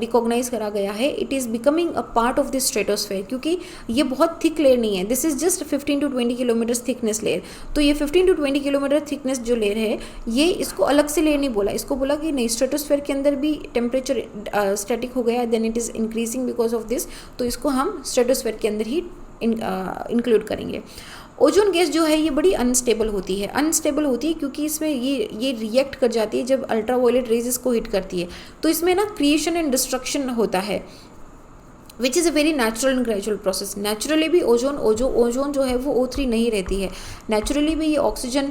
रिकॉग्नाइज करा गया है। It is becoming a part of the stratosphere, क्योंकि ये बहुत थिक लेयर नहीं है। This is just 15 to 20 kilometre thickness layer. तो ये 15 to 20 किलोमीटर थिकनेस जो लेयर है, ये इसको अलग से लेयर नहीं बोला, इसको बोला कि नहीं, स्ट्रेटोस्फेयर के अंदर भी टेम्परेचर स्टैटिक हो गया, then it is increasing because of this, तो इसको हम स्ट्रेटोस्फेयर के अंदर ही इंक्लूड करेंगे। ओजोन गैस जो है ये बड़ी अनस्टेबल होती है। क्योंकि इसमें ये रिएक्ट कर जाती है जब अल्ट्रावायलेट रेज इसको हिट करती है, तो इसमें ना क्रिएशन एंड डिस्ट्रक्शन होता है, which is a very natural and gradual process. Naturally भी ओजोन जो है वो O3 नहीं रहती है। नेचुरली भी ये ऑक्सीजन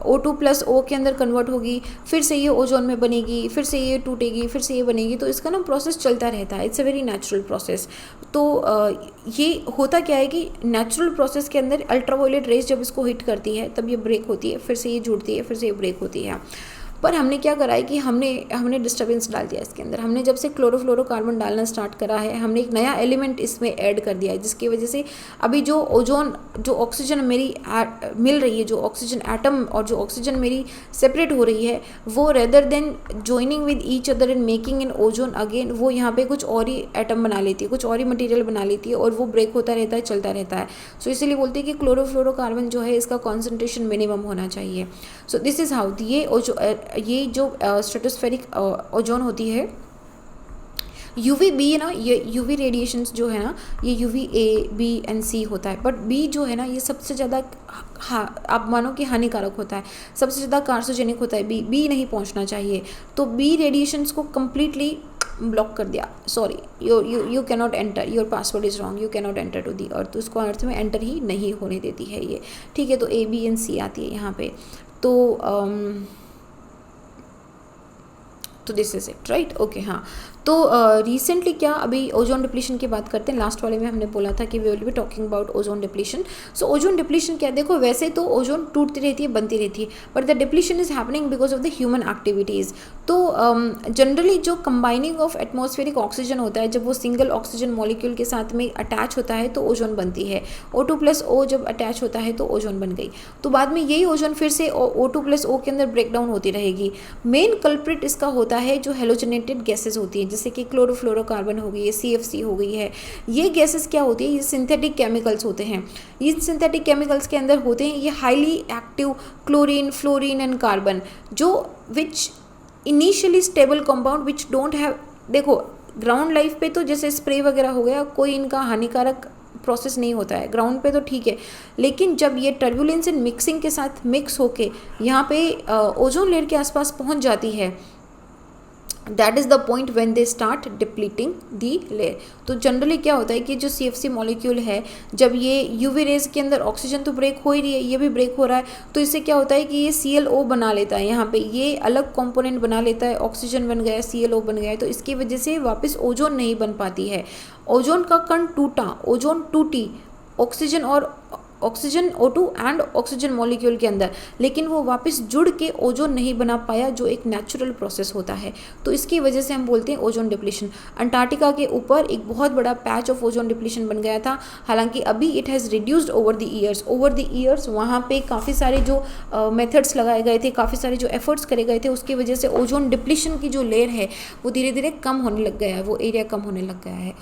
O2+O के अंदर कन्वर्ट होगी, फिर से ये ओजोन में बनेगी, फिर से ये टूटेगी, फिर से ये बनेगी, तो इसका ना प्रोसेस चलता रहता है। It's a very natural process. तो ये होता क्या है कि नेचुरल प्रोसेस के अंदर अल्ट्रावायलेट रेज जब इसको हिट करती है तब ये ब्रेक होती है, फिर से ये जुड़ती है, फिर से ये ब्रेक होती है। पर हमने क्या करा है कि हमने डिस्टर्बेंस डाल दिया इसके अंदर। हमने जब से क्लोरोफ्लोरोकार्बन डालना स्टार्ट करा है, हमने एक नया एलिमेंट इसमें ऐड कर दिया है, जिसकी वजह से अभी जो ऑक्सीजन मेरी मिल रही है, जो ऑक्सीजन एटम और जो ऑक्सीजन मेरी सेपरेट हो रही है, वो rather than joining with each other and making an ozone again, वो यहाँ पे कुछ और ही एटम बना लेती है, कुछ और ही मटीरियल बना लेती है, और वो ब्रेक होता रहता है, चलता रहता है। सो इसीलिए बोलते हैं कि क्लोरोफ्लोरोकार्बन जो है इसका कॉन्सेंट्रेशन मिनिमम होना चाहिए। सो दिस इज़ हाउ ये जो स्ट्रेटोस्फेरिक ओजोन होती है, UVB ना, ये UV रेडिएशंस जो है ना, ये UVA, B and C होता है, बट B जो है ना ये सबसे ज़्यादा आप मानो कि हानिकारक होता है, सबसे ज़्यादा कार्सिनोजेनिक होता है। B नहीं पहुंचना चाहिए, तो B रेडिएशंस को कम्प्लीटली ब्लॉक कर दिया। Sorry, you can not enter, your password is wrong, you can not enter to the earth, तो उसको अर्थ में एंटर ही नहीं होने देती है ये। ठीक है, तो A, B and C आती है यहाँ पे। तो this is it, right. Okay, हाँ। तो रिसेंटली क्या, अभी ओजोन डिप्लीशन की बात करते हैं। लास्ट वाले में हमने बोला था कि we will be talking about ozone depletion. So ozone depletion क्या, देखो वैसे तो ओजोन टूटती रहती है, बनती रहती है, but the depletion is happening because of the human activities. तो जनरली जो कंबाइनिंग ऑफ एटमॉस्फेरिक ऑक्सीजन होता है, जब वो सिंगल ऑक्सीजन मॉलिक्यूल के साथ में अटैच होता है तो ओजोन बनती है। O2+O जब अटैच होता है तो ओजोन बन गई। तो बाद में यही ओजोन फिर से O2+O के अंदर ब्रेक डाउन होती रहेगी। मेन कल्प्रिट इसका होता होता है जो हेलोजनेटेड गैसेस होती हैं, जैसे कि क्लोरोफ्लोरोकार्बन हो गई है, CFC हो गई है, ये गैसेस क्या होती है, ये सिंथेटिक केमिकल्स होते हैं। ये सिंथेटिक केमिकल्स के अंदर होते हैं ये highly active chlorine, fluorine and carbon, जो which initially stable compound which don't have, देखो ग्राउंड लाइफ पे तो जैसे स्प्रे वगैरह हो गया, कोई इनका हानिकारक प्रोसेस नहीं होता है, ग्राउंड पे तो ठीक है, लेकिन जब ये टर्बुलेंस एंड मिक्सिंग के साथ मिक्स होके यहाँ पे ओजोन लेयर के आसपास पहुँच जाती है, that is the point when they start depleting the layer. तो जनरली क्या होता है कि जो CFC मॉलिक्यूल है, जब ये UV रेज के अंदर ऑक्सीजन तो ब्रेक हो ही रही है, ये भी ब्रेक हो रहा है, तो इससे क्या होता है कि ये ClO बना लेता है, यहाँ पे ये अलग कंपोनेंट बना लेता है, ऑक्सीजन बन गया, ClO बन गया है, तो इसकी वजह से वापस ओजोन नहीं बन पाती है। ओजोन का कण टूटा, ओजोन टूटी oxygen O2 and oxygen molecule के अंदर, लेकिन वो वापस जुड़ के ओजोन नहीं बना पाया, जो एक नेचुरल प्रोसेस होता है। तो इसकी वजह से हम बोलते हैं ओजोन डिप्लीशन। अंटार्कटिका के ऊपर एक बहुत बड़ा पैच ऑफ ओजोन डिप्लीशन बन गया था, हालांकि अभी it has reduced over the years. वहाँ पे काफ़ी सारे जो मेथड्स लगाए गए थे, काफ़ी सारे जो एफर्ट्स करे गए थे, उसकी वजह से ओजोन डिप्लीशन की जो लेयर है वो धीरे धीरे कम होने लग गया है, वो एरिया कम होने लग गया है।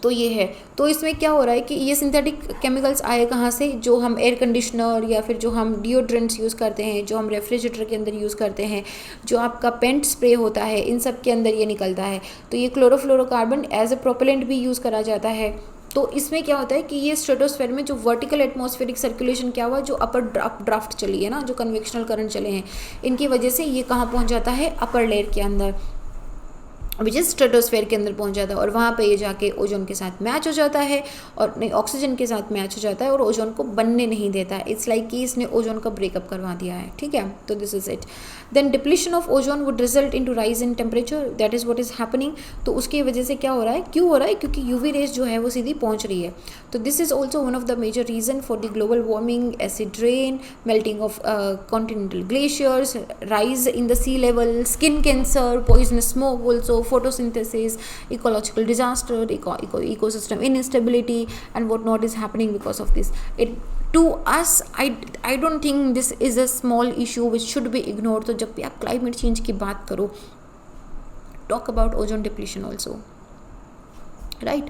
तो ये है, तो इसमें क्या हो रहा है कि ये सिंथेटिक केमिकल्स आए कहाँ से, जो हम एयर कंडीशनर या फिर जो हम डिओड्रेंट्स यूज़ करते हैं, जो हम रेफ्रिजरेटर के अंदर यूज़ करते हैं, जो आपका पेंट स्प्रे होता है, इन सब के अंदर ये निकलता है। तो ये क्लोरोफ्लोरोकार्बन एज ए प्रोपेलेंट भी यूज़ करा जाता है। तो इसमें क्या होता है कि ये स्ट्रेटोस्फेयर में जो वर्टिकल एटमॉस्फेरिक सर्कुलेशन क्या हुआ, जो अपर ड्राफ्ट चली है ना, जो कन्वेक्शनल करंट चले हैं, इनकी वजह से ये कहाँ पहुँच जाता है, अपर लेयर के अंदर, विच इज़ स्ट्रेटोस्फेयर के अंदर पहुंच जाता है, और वहाँ पे ये जाके ओजोन के साथ मैच हो जाता है, और नहीं ऑक्सीजन के साथ मैच हो जाता है, और ओजोन को बनने नहीं देता है। इट्स लाइक कि इसने ओजोन का ब्रेकअप करवा दिया है, ठीक है। तो this is it. Then depletion of ozone would result into rise in temperature, that is what is happening. तो उसकी वजह से क्या हो रहा है, क्यों हो रहा है, क्योंकि UV रेज जो है वो सीधी पहुँच रही है। तो this is also one of the major reason for the global warming, acid rain, melting of continental glaciers, rise in the sea level, skin cancer, poisonous smoke also, photosynthesis, ecological disaster, ecosystem instability, and what not is happening because of this. It to us, I don't think this is a small issue which should be ignored. तो जब भी आप climate change की बात करो, talk about ozone depletion also, right.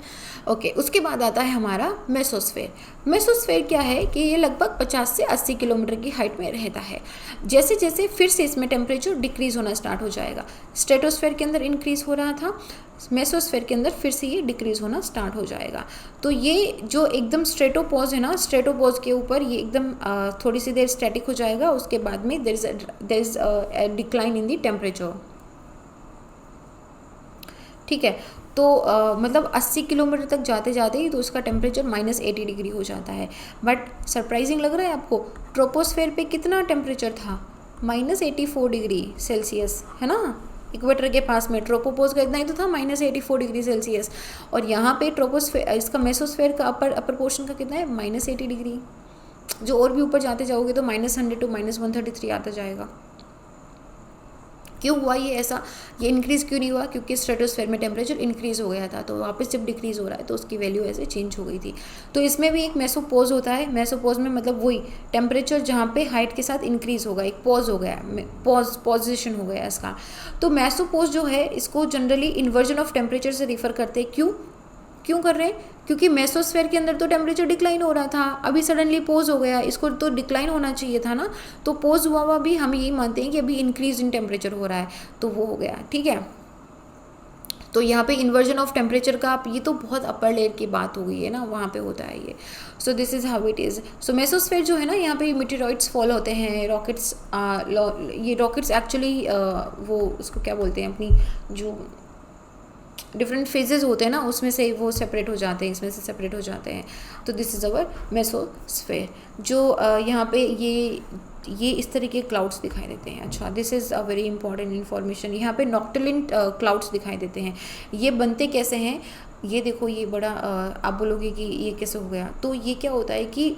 Okay, उसके बाद आता है हमारा मेसोस्फेयर। मेसोस्फेयर क्या है कि ये लगभग 50 से 80 किलोमीटर की हाइट में रहता है। जैसे जैसे फिर से इसमें टेम्परेचर डिक्रीज़ होना स्टार्ट हो जाएगा। स्ट्रेटोस्फेयर के अंदर इंक्रीज़ हो रहा था, मेसोस्फेयर के अंदर फिर से ये डिक्रीज़ होना स्टार्ट हो जाएगा। तो ये जो एकदम स्ट्रेटोपोज है ना, स्ट्रेटोपोज के ऊपर ये एकदम थोड़ी सी देर स्टैटिक हो जाएगा, उसके बाद में there is decline in the temperature, ठीक है। तो मतलब 80 किलोमीटर तक जाते जाते ही तो उसका टेम्परेचर -80 डिग्री हो जाता है। बट सरप्राइजिंग लग रहा है आपको, ट्रोपोस्फेयर पे कितना टेम्परेचर था, -84 डिग्री सेल्सियस, है ना। इक्वेटर के पास में ट्रोपोपोज का इतना ही तो था, -84 डिग्री सेल्सियस, और यहाँ पे ट्रोपोस्फेयर, इसका मेसोस्फेयर का अपर पोर्शन का कितना है, -80 डिग्री। जो और भी ऊपर जाते जाओगे तो -100 to -133 आता जाएगा। क्यों हुआ ये ऐसा, ये इंक्रीज़ क्यों नहीं हुआ, क्योंकि स्ट्रेटोस्फेयर में टेम्परेचर इंक्रीज़ हो गया था, तो वापस जब डिक्रीज़ हो रहा है तो उसकी वैल्यू ऐसे चेंज हो गई थी। तो इसमें भी एक मेसोपोज होता है। मेसोपोज में मतलब वही टेम्परेचर जहाँ पे हाइट के साथ इंक्रीज़ होगा, एक पॉज हो गया, पोजिशन हो गया इसका। तो मेसोपोज जो है इसको जनरली इन्वर्जन ऑफ टेम्परेचर से रिफ़र करते हैं। क्यों कर रहे हैं, क्योंकि मेसोस्फेयर के अंदर तो टेम्परेचर डिक्लाइन हो रहा था, अभी सडनली पोज हो गया, इसको तो डिक्लाइन होना चाहिए था ना, तो पोज हुआ भी हम यही मानते हैं कि अभी इंक्रीज इन टेम्परेचर हो रहा है, तो वो हो गया, ठीक है। तो यहाँ पे इन्वर्जन ऑफ टेम्परेचर का आप, ये तो बहुत अपर लेयर की बात हो गई है ना, वहाँ पे होता है ये। सो this is how it is. So mesosphere जो है ना, यहाँ पे मीटेरॉइड्स फॉल होते हैं, रॉकेट्स, ये रॉकेट्स एक्चुअली वो उसको क्या बोलते हैं, अपनी जो डिफरेंट फेजेस होते हैं ना, उसमें से वो सेपरेट हो जाते हैं, इसमें से सेपरेट हो जाते हैं। तो दिस इज़ अवर मेसोस्फेयर। जो यहाँ पे ये इस तरीके के क्लाउड्स दिखाई देते हैं। अच्छा, this is a very important information. यहाँ पे नॉक्टिलिन क्लाउड्स दिखाई देते हैं। ये बनते कैसे हैं, ये देखो, ये बड़ा आप बोलोगे कि ये कैसे हो गया। तो ये क्या होता है कि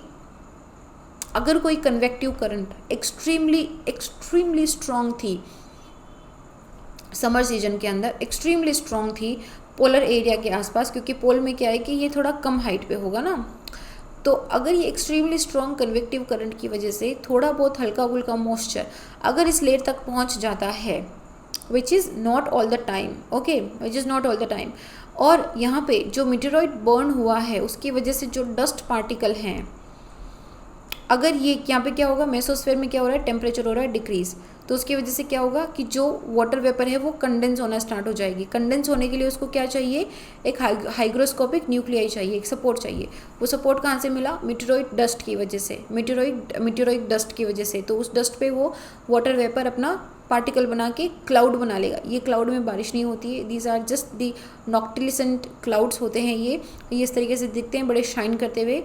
अगर कोई कन्वेक्टिव करंट एक्सट्रीमली स्ट्रॉन्ग थी, समर सीजन के अंदर एक्सट्रीमली स्ट्रॉन्ग थी पोलर एरिया के आसपास, क्योंकि पोल में क्या है कि ये थोड़ा कम हाइट पे होगा ना, तो अगर ये एक्सट्रीमली स्ट्रॉन्ग कन्वेक्टिव करंट की वजह से थोड़ा बहुत हल्का फुल्का मॉइस्चर अगर इस लेयर तक पहुंच जाता है, which is not all the time, okay, which is not all the time. और यहाँ पे जो मीटेरॉइड बर्न हुआ है उसकी वजह से जो डस्ट पार्टिकल हैं, अगर ये यहाँ पे क्या होगा, मेसोस्फेयर में क्या हो रहा है, टेम्परेचर हो रहा है डिक्रीज, तो उसकी वजह से क्या होगा कि जो वाटर वेपर है वो कंडेंस होना स्टार्ट हो जाएगी। कंडेंस होने के लिए उसको क्या चाहिए, एक हाइग्रोस्कोपिक न्यूक्लियाई चाहिए, एक सपोर्ट चाहिए। वो सपोर्ट कहाँ से मिला, मीटेरॉइड डस्ट की वजह से, मीटेरॉइड डस्ट की वजह से। तो उस डस्ट पे वो वाटर वेपर अपना पार्टिकल बना के क्लाउड बना लेगा। ये क्लाउड में बारिश नहीं होती है, these are just the noctilucent clouds होते हैं। ये इस तरीके से दिखते हैं, बड़े शाइन करते हुए,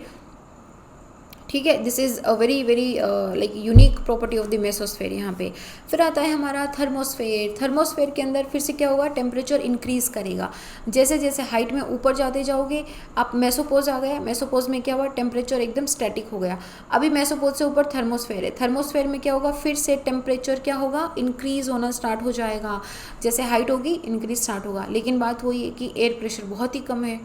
ठीक है। This is a very very like unique property of the mesosphere. यहाँ पे फिर आता है हमारा थर्मोस्फेयर। थर्मोस्फेयर के अंदर फिर से क्या होगा, टेम्परेचर इंक्रीज़ करेगा। जैसे जैसे हाइट में ऊपर जाते जाओगे, आप मेसोपोज आ गया, मेसोपोज में क्या हुआ, टेम्परेचर एकदम स्टैटिक हो गया। अभी मेसोपोज से ऊपर थर्मोस्फेयर है, थर्मोस्फेयर में क्या होगा, फिर से टेम्परेचर क्या होगा, इंक्रीज़ होना स्टार्ट हो जाएगा। जैसे हाइट होगी इंक्रीज स्टार्ट होगा। लेकिन बात वही है कि एयर प्रेशर बहुत ही कम है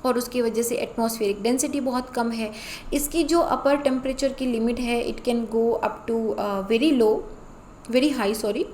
और उसकी वजह से एटमॉस्फेरिक डेंसिटी बहुत कम है। इसकी जो अपर टेम्परेचर की लिमिट है, it can go up to very high sorry,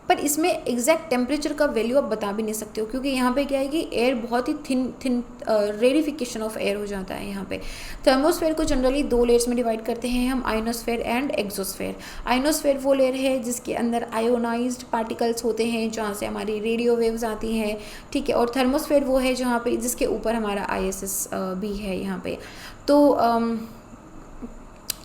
पर इसमें एग्जैक्ट टेम्परेचर का वैल्यू आप बता भी नहीं सकते हो, क्योंकि यहाँ पे क्या है कि एयर बहुत ही थिन रेडिफिकेशन ऑफ एयर हो जाता है यहाँ पे। थर्मोस्फेयर को जनरली दो लेयर्स में डिवाइड करते हैं हम, आयोनोस्फेयर एंड एक्सोस्फेयर। आयोनोस्फेयर वो लेयर है जिसके अंदर आयोनाइज्ड पार्टिकल्स होते हैं, जहाँ से हमारी रेडियो वेव्स आती हैं, ठीक है। और थर्मोस्फेयर वो है जहाँ पे जिसके ऊपर हमारा ISS भी है यहाँ पे। तो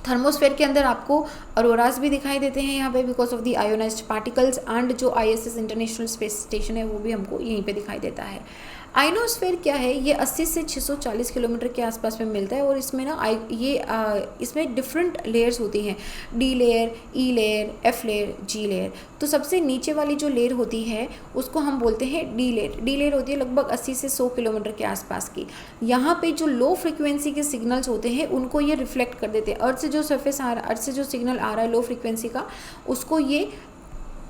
थर्मोस्फेयर के अंदर आपको अरोरास भी दिखाई देते हैं यहाँ पे, because of the ionised particles, and जो ISS इंटरनेशनल स्पेस स्टेशन है वो भी हमको यहीं पे दिखाई देता है। आइनोस्फेयर क्या है, ये 80 से 640 किलोमीटर के आसपास में मिलता है, और इसमें ना इसमें डिफरेंट लेयर्स होती हैं, D layer, E layer, F layer, जी लेयर। तो सबसे नीचे वाली जो लेयर होती है उसको हम बोलते हैं डी लेयर। डी लेयर होती है लगभग 80 से 100 किलोमीटर के आसपास की। यहाँ पे जो लो फ्रिक्वेंसी के सिग्नल्स होते हैं उनको ये रिफ्लेक्ट कर देते हैं। अर्थ से जो सरफेस आ रहा है, अर्थ से जो सिग्नल आ रहा है लो फ्रिक्वेंसी का, उसको ये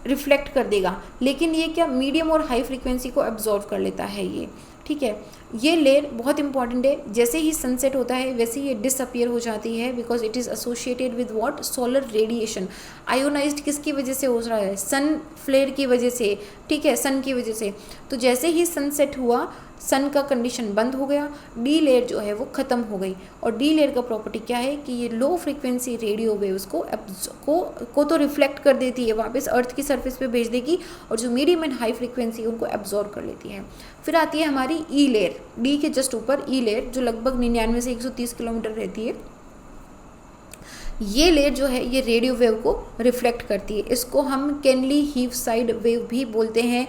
रिफ्लेक्ट कर देगा, लेकिन ये क्या मीडियम और हाई फ्रीक्वेंसी को एब्जॉर्व कर लेता है ये, ठीक है। ये लेयर बहुत इंपॉर्टेंट है, जैसे ही सनसेट होता है वैसे ही ये डिसअपियर हो जाती है, because it is associated with what, solar radiation. Ionised किसकी वजह से हो रहा है, सन फ्लेयर की वजह से, ठीक है, सन की वजह से। तो जैसे ही सनसेट हुआ, सन का कंडीशन बंद हो गया, डी लेयर जो है वो ख़त्म हो गई। और डी लेयर का प्रॉपर्टी क्या है कि ये लो फ्रीक्वेंसी रेडियो वेव्स को तो रिफ्लेक्ट कर देती है, वापस अर्थ की सरफेस पे भेज देगी, और जो मीडियम एंड हाई फ्रीक्वेंसी उनको एब्जॉर्ब कर लेती है। फिर आती है हमारी ई लेयर, डी के जस्ट ऊपर ई लेयर, जो लगभग 99 से 130 किलोमीटर रहती है। ये लेयर जो है ये रेडियो वेव को रिफ्लेक्ट करती है। इसको हम केनली हीव साइड वेव भी बोलते हैं।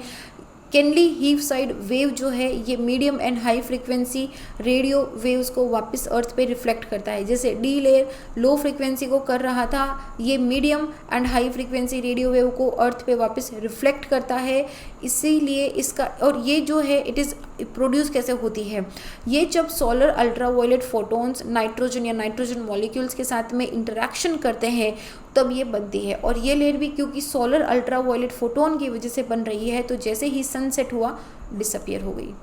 केनली हीव साइड वेव जो है ये medium and high frequency radio waves को वापस अर्थ पे रिफ्लेक्ट करता है। जैसे डी लेयर लो फ्रीक्वेंसी को कर रहा था, ये medium and high frequency radio wave को अर्थ पे वापस रिफ्लेक्ट करता है। इसीलिए इसका, और ये जो है इट इज़ प्रोड्यूस कैसे होती है, ये जब सोलर अल्ट्रावायलेट फोटोन्स नाइट्रोजन या नाइट्रोजन मॉलिक्यूल्स के साथ में इंटरेक्शन करते हैं तब ये बनती है। और ये लेयर भी क्योंकि सोलर अल्ट्रावायलेट फोटोन की वजह से बन रही है, तो जैसे ही सनसेट हुआ डिसअपियर हो गई।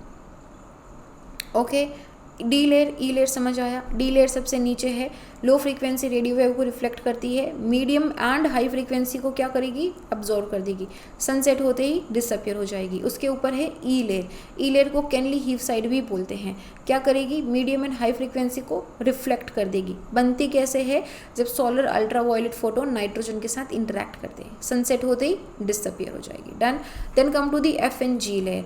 Okay, D layer, E layer समझ आया। डी लेयर सबसे नीचे है, लो फ्रीक्वेंसी रेडियो वेव को रिफ्लेक्ट करती है, मीडियम एंड हाई फ्रीक्वेंसी को क्या करेगी, अब्जॉर्व कर देगी, सनसेट होते ही डिसअपियर हो जाएगी। उसके ऊपर है ई लेयर। ई लेयर को केनली हीव साइड भी बोलते हैं। क्या करेगी, मीडियम एंड हाई फ्रीक्वेंसी को रिफ्लेक्ट कर देगी। बनती कैसे है, जब सोलर अल्ट्रावायलेट फोटोन नाइट्रोजन के साथ इंटरैक्ट करते हैं, सनसेट होते ही डिसअपियर हो जाएगी। Done. Then come to the F and G layer.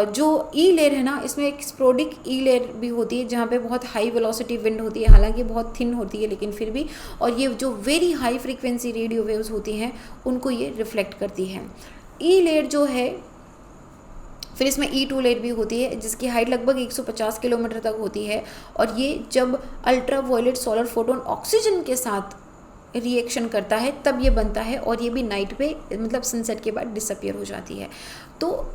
जो ई लेयर है ना, इसमें एक स्पोडिक ई लेयर भी होती है, जहाँ पे बहुत हाई वेलोसिटी विंड होती है, हालांकि बहुत थिन होती है लेकिन फिर भी, और ये जो very high frequency radio waves होती हैं उनको ये रिफ्लेक्ट करती है। ई लेयर जो है, फिर इसमें E2 लेयर भी होती है जिसकी हाइट लगभग 150 किलोमीटर तक होती है, और ये जब अल्ट्रावायलेट सोलर फोटोन ऑक्सीजन के साथ रिएक्शन करता है तब ये बनता है, और ये भी नाइट पे, मतलब सनसेट के बाद डिसअपियर हो जाती है। तो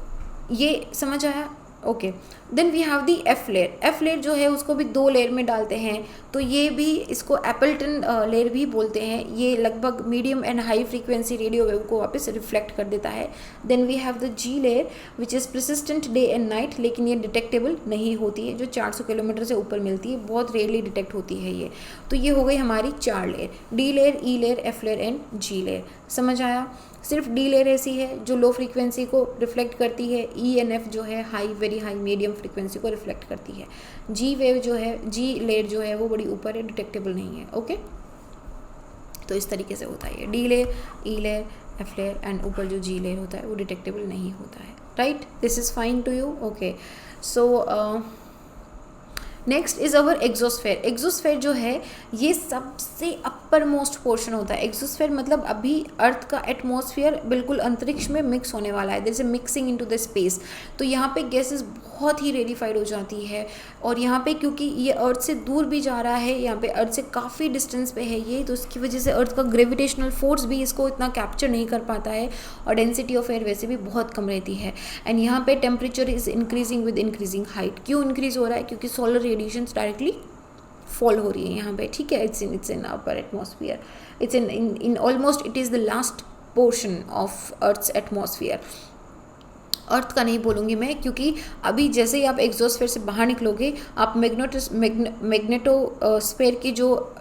ये समझ आया okay, then we have the F layer. F layer जो है उसको भी 2 लेयर में डालते हैं, तो ये भी इसको एपल्टन लेयर भी बोलते हैं। ये लगभग medium and high frequency radio wave को वापस रिफ्लेक्ट कर देता है। Then we have the G layer which is persistent day and night, लेकिन ये डिटेक्टेबल नहीं होती है, जो 400 किलोमीटर से ऊपर मिलती है, बहुत रेयरली डिटेक्ट होती है ये। तो ये हो गई हमारी 4 layer, D layer, E layer, F layer and G layer. समझ आया? सिर्फ डी लेयर ऐसी है जो लो फ्रीक्वेंसी को रिफ्लेक्ट करती है, ई एंड एफ जो है high, very high, medium frequency को रिफ्लेक्ट करती है। जी वेव जो है, जी लेयर जो है वो बड़ी ऊपर है, डिटेक्टेबल नहीं है। ओके, तो इस तरीके से होता है ये D layer, E layer, F layer and ऊपर जो जी लेयर होता है वो डिटेक्टेबल नहीं होता है। Right, this is fine to you? Okay, so next is our exosphere. Exosphere जो है ये सबसे अपर मोस्ट पोर्शन होता है। एग्जोस्फेयर मतलब अभी अर्थ का एटमॉस्फेयर बिल्कुल अंतरिक्ष में मिक्स होने वाला है, there is a mixing into the space. तो यहाँ पे गैसेस बहुत ही रेडिफाइड हो जाती है, और यहाँ पे क्योंकि ये अर्थ से दूर भी जा रहा है, यहाँ पे अर्थ से काफ़ी डिस्टेंस पे है ये, तो उसकी वजह से अर्थ का ग्रेविटेशनल फोर्स भी इसको इतना कैप्चर नहीं कर पाता है, और डेंसिटी ऑफ एयर वैसे भी बहुत कम रहती है। एंड यहाँ पे temperature is increasing with increasing height. क्यों इंक्रीज हो रहा है? क्योंकि सोलर रेडिएशंस डायरेक्टली फॉल हो रही है यहाँ पे, ठीक है। It's in upper atmosphere, it's in almost it is the last portion of earth's atmosphere. Earth का नहीं बोलूँगी मैं, क्योंकि अभी जैसे ही आप एग्जोस्फेयर से बाहर निकलोगे, आप मैग्नेटोस्फेयर की जो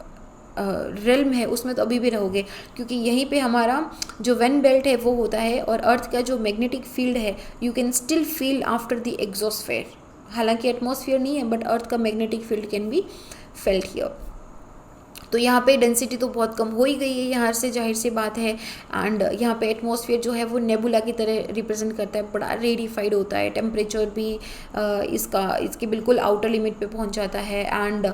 रिल्म है उसमें तो अभी भी रहोगे, क्योंकि यहीं पे हमारा जो वेन बेल्ट है वो होता है, और अर्थ का जो मैग्नेटिक फील्ड है you can still feel after the exosphere. हालांकि एटमॉस्फेयर नहीं है, बट अर्थ का magnetic field can be felt here. तो यहाँ पे डेंसिटी तो बहुत कम हो ही गई है यहाँ से, जाहिर सी बात है। एंड यहाँ पे एटमॉस्फेयर जो है वो नेबुला की तरह रिप्रेजेंट करता है, बड़ा रेडिफाइड होता है, टेम्परेचर भी इसके बिल्कुल आउटर लिमिट पे पहुँच जाता है। And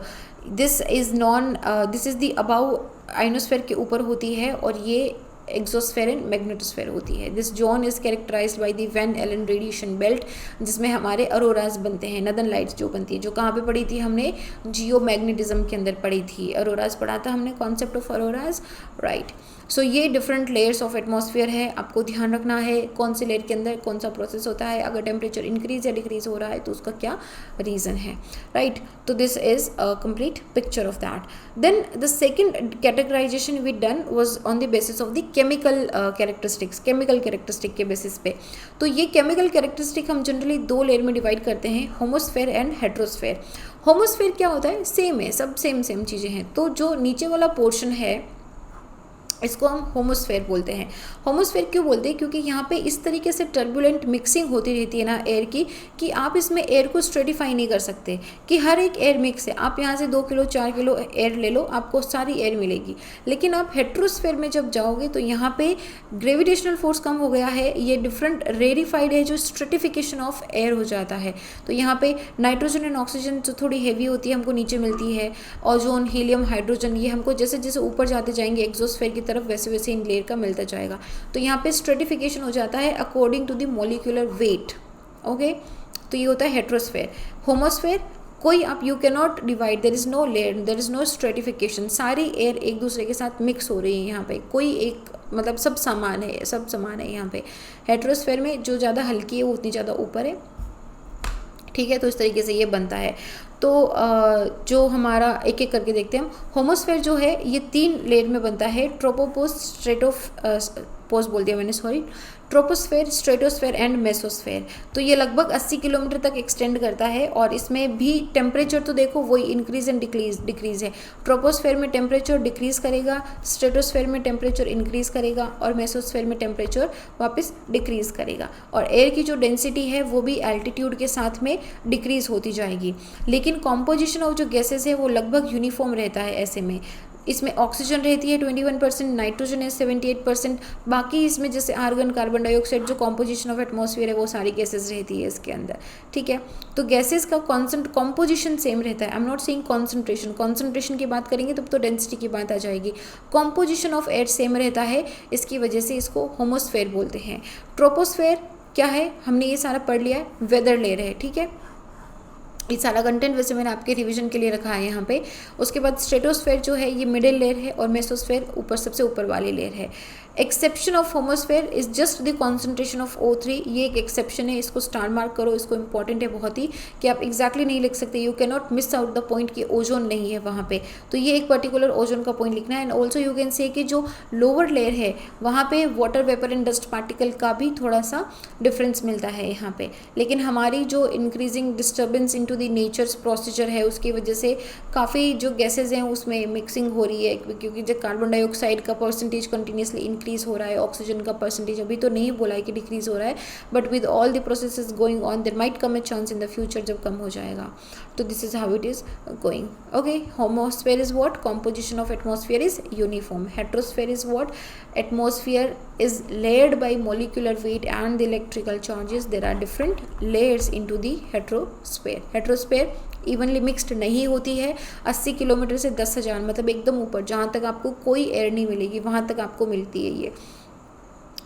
this is the above ionosphere के ऊपर होती है, और ये एक्सोस्फेयर एंड मैग्नेटोस्फेयर होती है। This zone is characterized by the Van Allen radiation belt, जिसमें हमारे अरोराज बनते हैं, नदन लाइट्स जो बनती है, जो कहाँ पे पढ़ी थी हमने? जियो मैग्नेटिज्म के अंदर पढ़ी थी, अरोराज पढ़ा था हमने, कॉन्सेप्ट ऑफ अरोराज, राइट। सो ये डिफरेंट लेयर्स ऑफ एटमॉस्फेयर है, आपको ध्यान रखना है कौन से लेयर के अंदर कौन सा प्रोसेस होता है, अगर टेम्परेचर इंक्रीज या डिक्रीज हो रहा है तो उसका क्या रीज़न है, राइट। तो this is a complete picture of that. Then the second categorization we done was on the basis of the chemical characteristics, chemical characteristic के बेसिस पे। तो ये केमिकल कैरेक्टरिस्टिक हम जनरली 2 लेयर में डिवाइड करते हैं, होमोस्फेयर एंड हेट्रोस्फेयर। होमोस्फेयर क्या होता है? सेम है, सब सेम चीज़ें हैं। तो जो नीचे वाला पोर्शन है इसको हम होमोस्फेयर बोलते हैं। होमोस्फेयर क्यों बोलते हैं? क्योंकि यहाँ पे इस तरीके से टर्बुलेंट मिक्सिंग होती रहती है ना एयर की, कि आप इसमें एयर को स्ट्रेटिफाई नहीं कर सकते कि हर एक एयर मिक्स है। आप यहाँ से 2 किलो 4 किलो एयर ले लो, आपको सारी एयर मिलेगी। लेकिन आप हेट्रोस्फेयर में जब जाओगे तो यहाँ पे ग्रेविटेशनल फोर्स कम हो गया है, ये डिफरेंट रेरिफाइड है, जो स्ट्रेटिफिकेशन ऑफ एयर हो जाता है। तो यहाँ पे नाइट्रोजन एंड ऑक्सीजन जो थोड़ी हैवी होती है हमको नीचे मिलती है, ओजोन, हीलियम, हाइड्रोजन, ये हमको जैसे जैसे ऊपर जाते जाएंगे एक्सोस्फेयर की तरफ वैसे वैसे इन लेयर का मिलता जाएगा। तो यहाँ पे स्ट्रेटिफिकेशन हो जाता है according to the molecular weight. Okay, तो ये होता है हेट्रोस्फेयर। होमोस्फेयर कोई आप you can not divide, there is no layer, there is no stratification, सारी एयर एक दूसरे के साथ मिक्स हो रही है यहाँ पे, कोई एक मतलब सब समान है, सब समान है यहाँ पे। हेट्रोस्फेयर में जो ज़्यादा हल्की है वो उतनी ज़्यादा ऊपर है, ठीक है। तो इस तरीके से ये बनता है। तो जो हमारा एक एक करके देखते हैं हम। होमोस्फेयर जो है ये 3 लेयर में बनता है, ट्रोपोस्फेयर, स्ट्रेटोस्फेयर एंड मेसोस्फेयर। तो ये लगभग 80 किलोमीटर तक एक्सटेंड करता है, और इसमें भी टेम्परेचर तो देखो वही इंक्रीज एंड डिक्रीज है। ट्रोपोस्फेयर में टेम्परेचर डिक्रीज करेगा, स्ट्रेटोस्फेयर में टेम्परेचर इंक्रीज करेगा, और मेसोस्फेयर में टेम्परेचर वापस डिक्रीज करेगा। और एयर की जो डेंसिटी है वो भी एल्टीट्यूड के साथ में डिक्रीज होती जाएगी। लेकिन कॉम्पोजिशन ऑफ जो गैसेज है वो लगभग यूनिफॉर्म रहता है। ऐसे में इसमें ऑक्सीजन रहती है 21%, नाइट्रोजन है 78%, बाकी इसमें जैसे आर्गन, कार्बन डाइऑक्साइड, जो कॉम्पोजिशन ऑफ एटमॉस्फेयर है वो सारी गैसेज रहती है इसके अंदर, ठीक है। तो गैसेज का कॉम्पोजिशन सेम रहता है। I am not saying concentration की बात करेंगे तब तो डेंसिटी की बात आ जाएगी। कॉम्पोजिशन ऑफ एयर सेम रहता है, इसकी वजह से इसको होमोस्फेयर बोलते हैं। ट्रोपोस्फेयर क्या है? हमने ये सारा पढ़ लिया है, वेदर लेयर है, ठीक है। ये सारा कंटेंट वैसे मैंने आपके रिवीजन के लिए रखा है यहाँ पे। उसके बाद स्ट्रेटोस्फेयर जो है ये मिडिल लेयर है, और मेसोस्फेयर ऊपर सबसे ऊपर वाली लेयर है। Exception of होमोस्फेयर is just the concentration of O3, ये एक एक्सेप्शन है, इसको स्टार मार्क करो, इसको इंपॉर्टेंट है बहुत ही कि आप एग्जैक्टली नहीं लिख सकते, you can not miss out the point कि ओजोन नहीं है वहाँ पे, तो ये एक पर्टिकुलर ओजोन का पॉइंट लिखना है। And also you can say कि जो लोअर लेयर है वहाँ पे water vapour and dust particle का भी थोड़ा सा डिफरेंस मिलता है यहाँ पे, लेकिन हमारी जो increasing disturbance into the natures procedure है उसकी वजह से काफ़ी जो गैसेज हैं उसमें मिक्सिंग हो रही है, क्योंकि जब कार्बन डाइऑक्साइड का परसेंटेज कंटिन्यूसली इंक्रीज हो रहा है, ऑक्सीजन का परसेंटेज अभी तो नहीं बोला है कि डिक्रीज हो रहा है, but with all the processes going on there might come a chance in the future जब कम हो जाएगा। तो this is how it is going. Okay, homosphere is what, composition of atmosphere is uniform. Heterosphere is what, atmosphere is layered by molecular weight and the electrical charges. There are different layers into the heterosphere. Heterosphere evenly mixed नहीं होती है, 80 kilometre से 10,000 मतलब एकदम ऊपर जहाँ तक आपको कोई एयर नहीं मिलेगी वहाँ तक आपको मिलती है ये,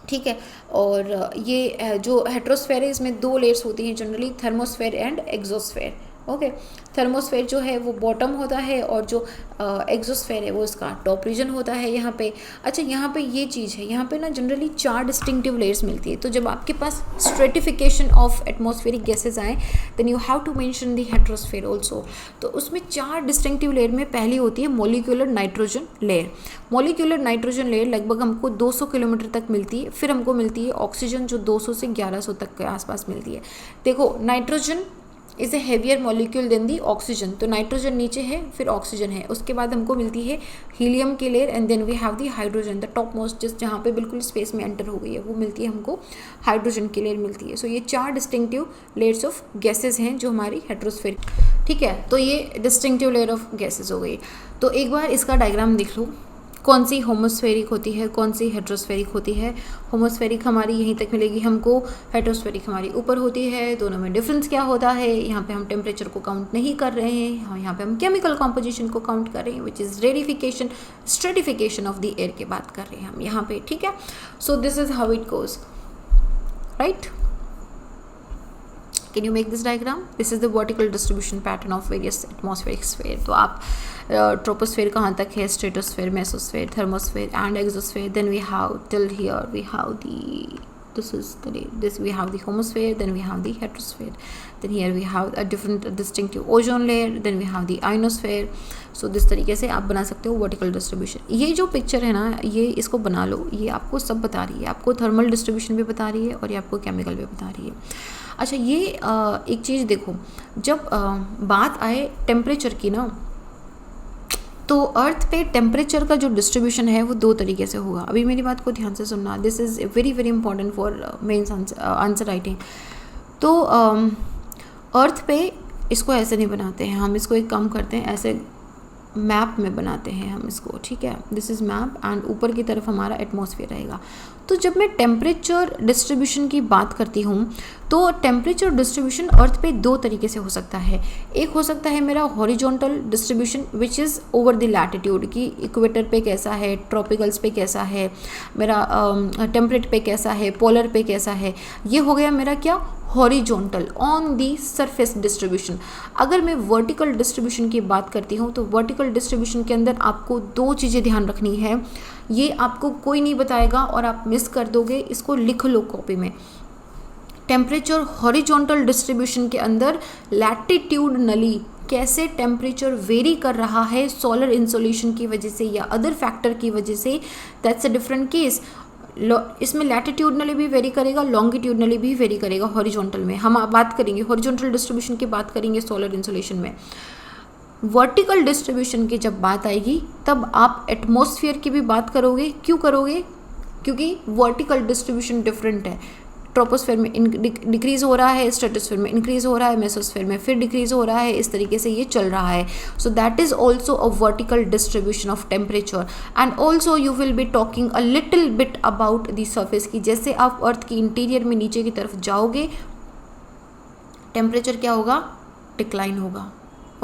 ठीक है। और ये जो हेट्रोस्फेयर है इसमें 2 लेयर्स होती हैं generally, thermosphere and exosphere. Okay, thermosphere जो है वो बॉटम होता है और जो एक्सोस्फेयर है वो इसका टॉप रीजन होता है यहाँ पे। अच्छा, यहाँ पे ये चीज़ है, यहाँ पे ना जनरली 4 डिस्टिंक्टिव लेयर्स मिलती है, तो जब आपके पास स्ट्रेटिफिकेशन ऑफ एटमॉस्फेरिक गैसेज आए then you have to mention the heterosphere also. तो उसमें 4 डिस्टिंक्टिव लेयर में पहली होती है molecular nitrogen layer. Molecular nitrogen layer लगभग हमको 200 किलोमीटर तक मिलती है, फिर हमको मिलती है ऑक्सीजन जो 200 से 1100 तक के आसपास मिलती है। देखो, nitrogen is a heavier molecule than the oxygen, तो नाइट्रोजन नीचे है फिर ऑक्सीजन है, उसके बाद हमको मिलती है हीलियम की layer and then we have the hydrogen, the top most जिस जहाँ पे बिल्कुल स्पेस में एंटर हो गई है वो मिलती है हमको हाइड्रोजन की लेयर मिलती है। सो ये 4 डिस्टिंक्टिव लेयर्स ऑफ गैसेज हैं जो हमारी हेट्रोस्फेयर, ठीक है। तो ये डिस्टिंक्टिव लेयर ऑफ गैसेज हो गई। तो एक बार इसका डायग्राम देख लो, कौन सी होमोस्फेरिक होती है, कौन सी हेट्रोस्फेरिक होती है। होमोस्फेरिक हमारी यहीं तक मिलेगी हमको, हेट्रोस्फेरिक हमारी ऊपर होती है। दोनों में डिफरेंस क्या होता है, यहाँ पे हम टेम्परेचर को काउंट नहीं कर रहे हैं, यहाँ पे हम केमिकल कॉम्पोजिशन को काउंट कर रहे हैं, which is rarefication stratification of the air की बात कर रहे हैं हम यहाँ पे, ठीक है। सो this is how it goes, right. Can you make this diagram? This is the vertical distribution pattern of various atmospheric sphere. तो आप ट्रोपोस्फेयर कहाँ तक है, stratosphere, mesosphere, thermosphere and exosphere, then we have till here we have we have the homosphere, then we have the heterosphere, then here we have a different distinctive ozone layer, then we have the ionosphere. So this तरीके से आप बना सकते हो vertical distribution. ये जो picture है ना, ये इसको बना लो, ये आपको सब बता रही है, आपको थर्मल डिस्ट्रीब्यूशन भी बता रही है और ये आपको केमिकल भी बता रही है। अच्छा, ये एक चीज़ देखो, जब बात आए टेम्परेचर की ना, तो अर्थ पे टेम्परेचर का जो डिस्ट्रीब्यूशन है वो 2 तरीके से होगा। अभी मेरी बात को ध्यान से सुनना, this is very very important for mains answer writing. तो अर्थ पे इसको ऐसे नहीं बनाते हैं हम, इसको एक काम करते हैं, ऐसे मैप में बनाते हैं हम इसको, ठीक है। दिस इज़ मैप एंड ऊपर की तरफ हमारा एटमॉस्फेयर रहेगा। तो जब मैं टेम्परेचर डिस्ट्रीब्यूशन की बात करती हूँ तो टेम्परेचर डिस्ट्रीब्यूशन अर्थ पे 2 तरीके से हो सकता है। एक हो सकता है मेरा horizontal distribution which is over the latitude, कि इक्वेटर पे कैसा है, ट्रॉपिकल्स पे कैसा है, मेरा टेम्परेट पे कैसा है, पोलर पे कैसा है, ये हो गया मेरा क्या, horizontal on the surface distribution. अगर मैं वर्टिकल डिस्ट्रीब्यूशन की बात करती हूँ तो वर्टिकल डिस्ट्रीब्यूशन के अंदर आपको 2 चीज़ें ध्यान रखनी है, ये आपको कोई नहीं बताएगा और आप मिस कर दोगे, इसको लिख लो कॉपी में। टेम्परेचर हॉरिजॉन्टल डिस्ट्रीब्यूशन के अंदर लैटिट्यूडनली कैसे टेम्परेचर वेरी कर रहा है सोलर इंसोलेशन की वजह से या अदर फैक्टर की वजह से, दैट्स अ डिफरेंट केस। इसमें लैटिट्यूडनली भी वेरी करेगा, लॉन्गिट्यूडनली भी वेरी करेगा। हॉरिजॉन्टल में हम बात करेंगे, हॉरिजॉन्टल डिस्ट्रीब्यूशन की बात करेंगे सोलर इंसोलेशन में। वर्टिकल डिस्ट्रीब्यूशन की जब बात आएगी तब आप एटमॉस्फेयर की भी बात करोगे। क्यों करोगे? क्योंकि वर्टिकल डिस्ट्रीब्यूशन डिफरेंट है। ट्रोपोस्फेयर में डिक्रीज़ हो रहा है, स्ट्रेटोस्फेयर में इंक्रीज़ हो रहा है, मेसोस्फेयर में फिर डिक्रीज़ हो रहा है, इस तरीके से ये चल रहा है। So that is also a vertical distribution of temperature. And also you will be talking a little bit about the surface की, जैसे आप अर्थ की इंटीरियर में नीचे की तरफ जाओगे टेम्परेचर क्या होगा, डिक्लाइन होगा,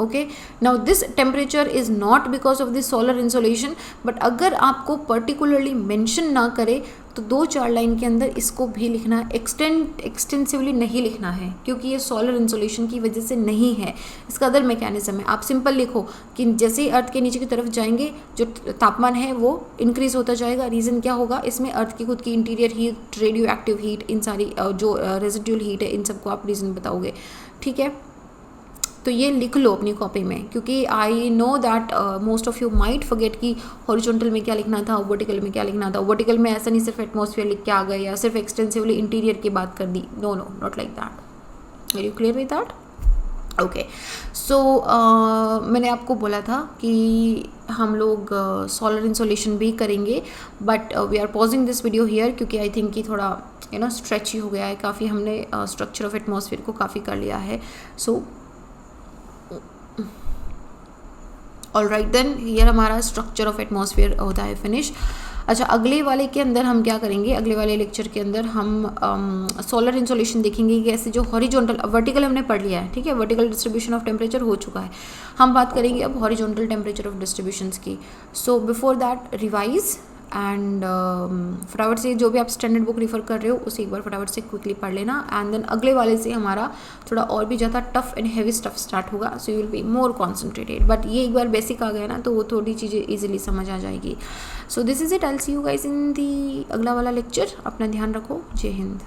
okay. Now this temperature is not because of this solar insolation, but अगर आपको पर्टिकुलरली मेंशन ना करे तो 2-4 लाइन के अंदर इसको भी लिखना, एक्सटेंसिवली नहीं लिखना है, क्योंकि ये सोलर इंसोलेशन की वजह से नहीं है, इसका अदर मैकेनिज्म है। आप सिंपल लिखो कि जैसे ही अर्थ के नीचे की तरफ जाएंगे जो तापमान है वो इंक्रीज होता जाएगा। रीज़न क्या होगा, इसमें अर्थ की खुद की interior heat, radioactive heat, इन सारी जो रेजिडुअल हीट है, इन सबको आप रीज़न बताओगे, ठीक है। तो ये लिख लो अपनी कॉपी में, क्योंकि I know that most of you might forget कि हॉरिजॉन्टल में क्या लिखना था, वर्टिकल में क्या लिखना था। वर्टिकल में ऐसा नहीं सिर्फ एटमॉस्फेयर लिख के आ गए या सिर्फ एक्सटेंसिवली इंटीरियर की बात कर दी, no not like that. Are you clear with that? Okay. So मैंने आपको बोला था कि हम लोग सोलर इंसोलेशन भी करेंगे, but we are pausing this video here, क्योंकि आई थिंक कि थोड़ा स्ट्रेची हो गया है काफ़ी, हमने स्ट्रक्चर ऑफ एटमॉस्फेयर को काफ़ी कर लिया है। सो ऑलराइट देन, हियर हमारा स्ट्रक्चर ऑफ एटमॉस्फेयर होता है फिनिश। अच्छा, अगले वाले के अंदर हम क्या करेंगे, अगले वाले लेक्चर के अंदर हम सोलर इंसोलेशन देखेंगे कि ऐसे जो हॉरिजॉन्टल, वर्टिकल हमने पढ़ लिया है, ठीक है, वर्टिकल डिस्ट्रीब्यूशन ऑफ टेम्परेचर हो चुका है। हम बात करेंगे अब हॉरिजॉन्टल टेम्परेचर ऑफ डिस्ट्रीब्यूशंस की। So before that revise and फटाफट से जो भी आप स्टैंडर्ड बुक रिफ़र कर रहे हो उसे एक बार फटाफट से क्विकली पढ़ लेना, एंड देन अगले वाले से हमारा थोड़ा और भी ज़्यादा tough and heavy stuff start होगा, so you will be more concentrated. But ये एक बार बेसिक आ गया ना तो वो थोड़ी चीज़ें ईजिली समझ आ जाएगी। So this is it, I will see you guys in the अगला वाला लेक्चर। अपना ध्यान रखो, जय हिंद।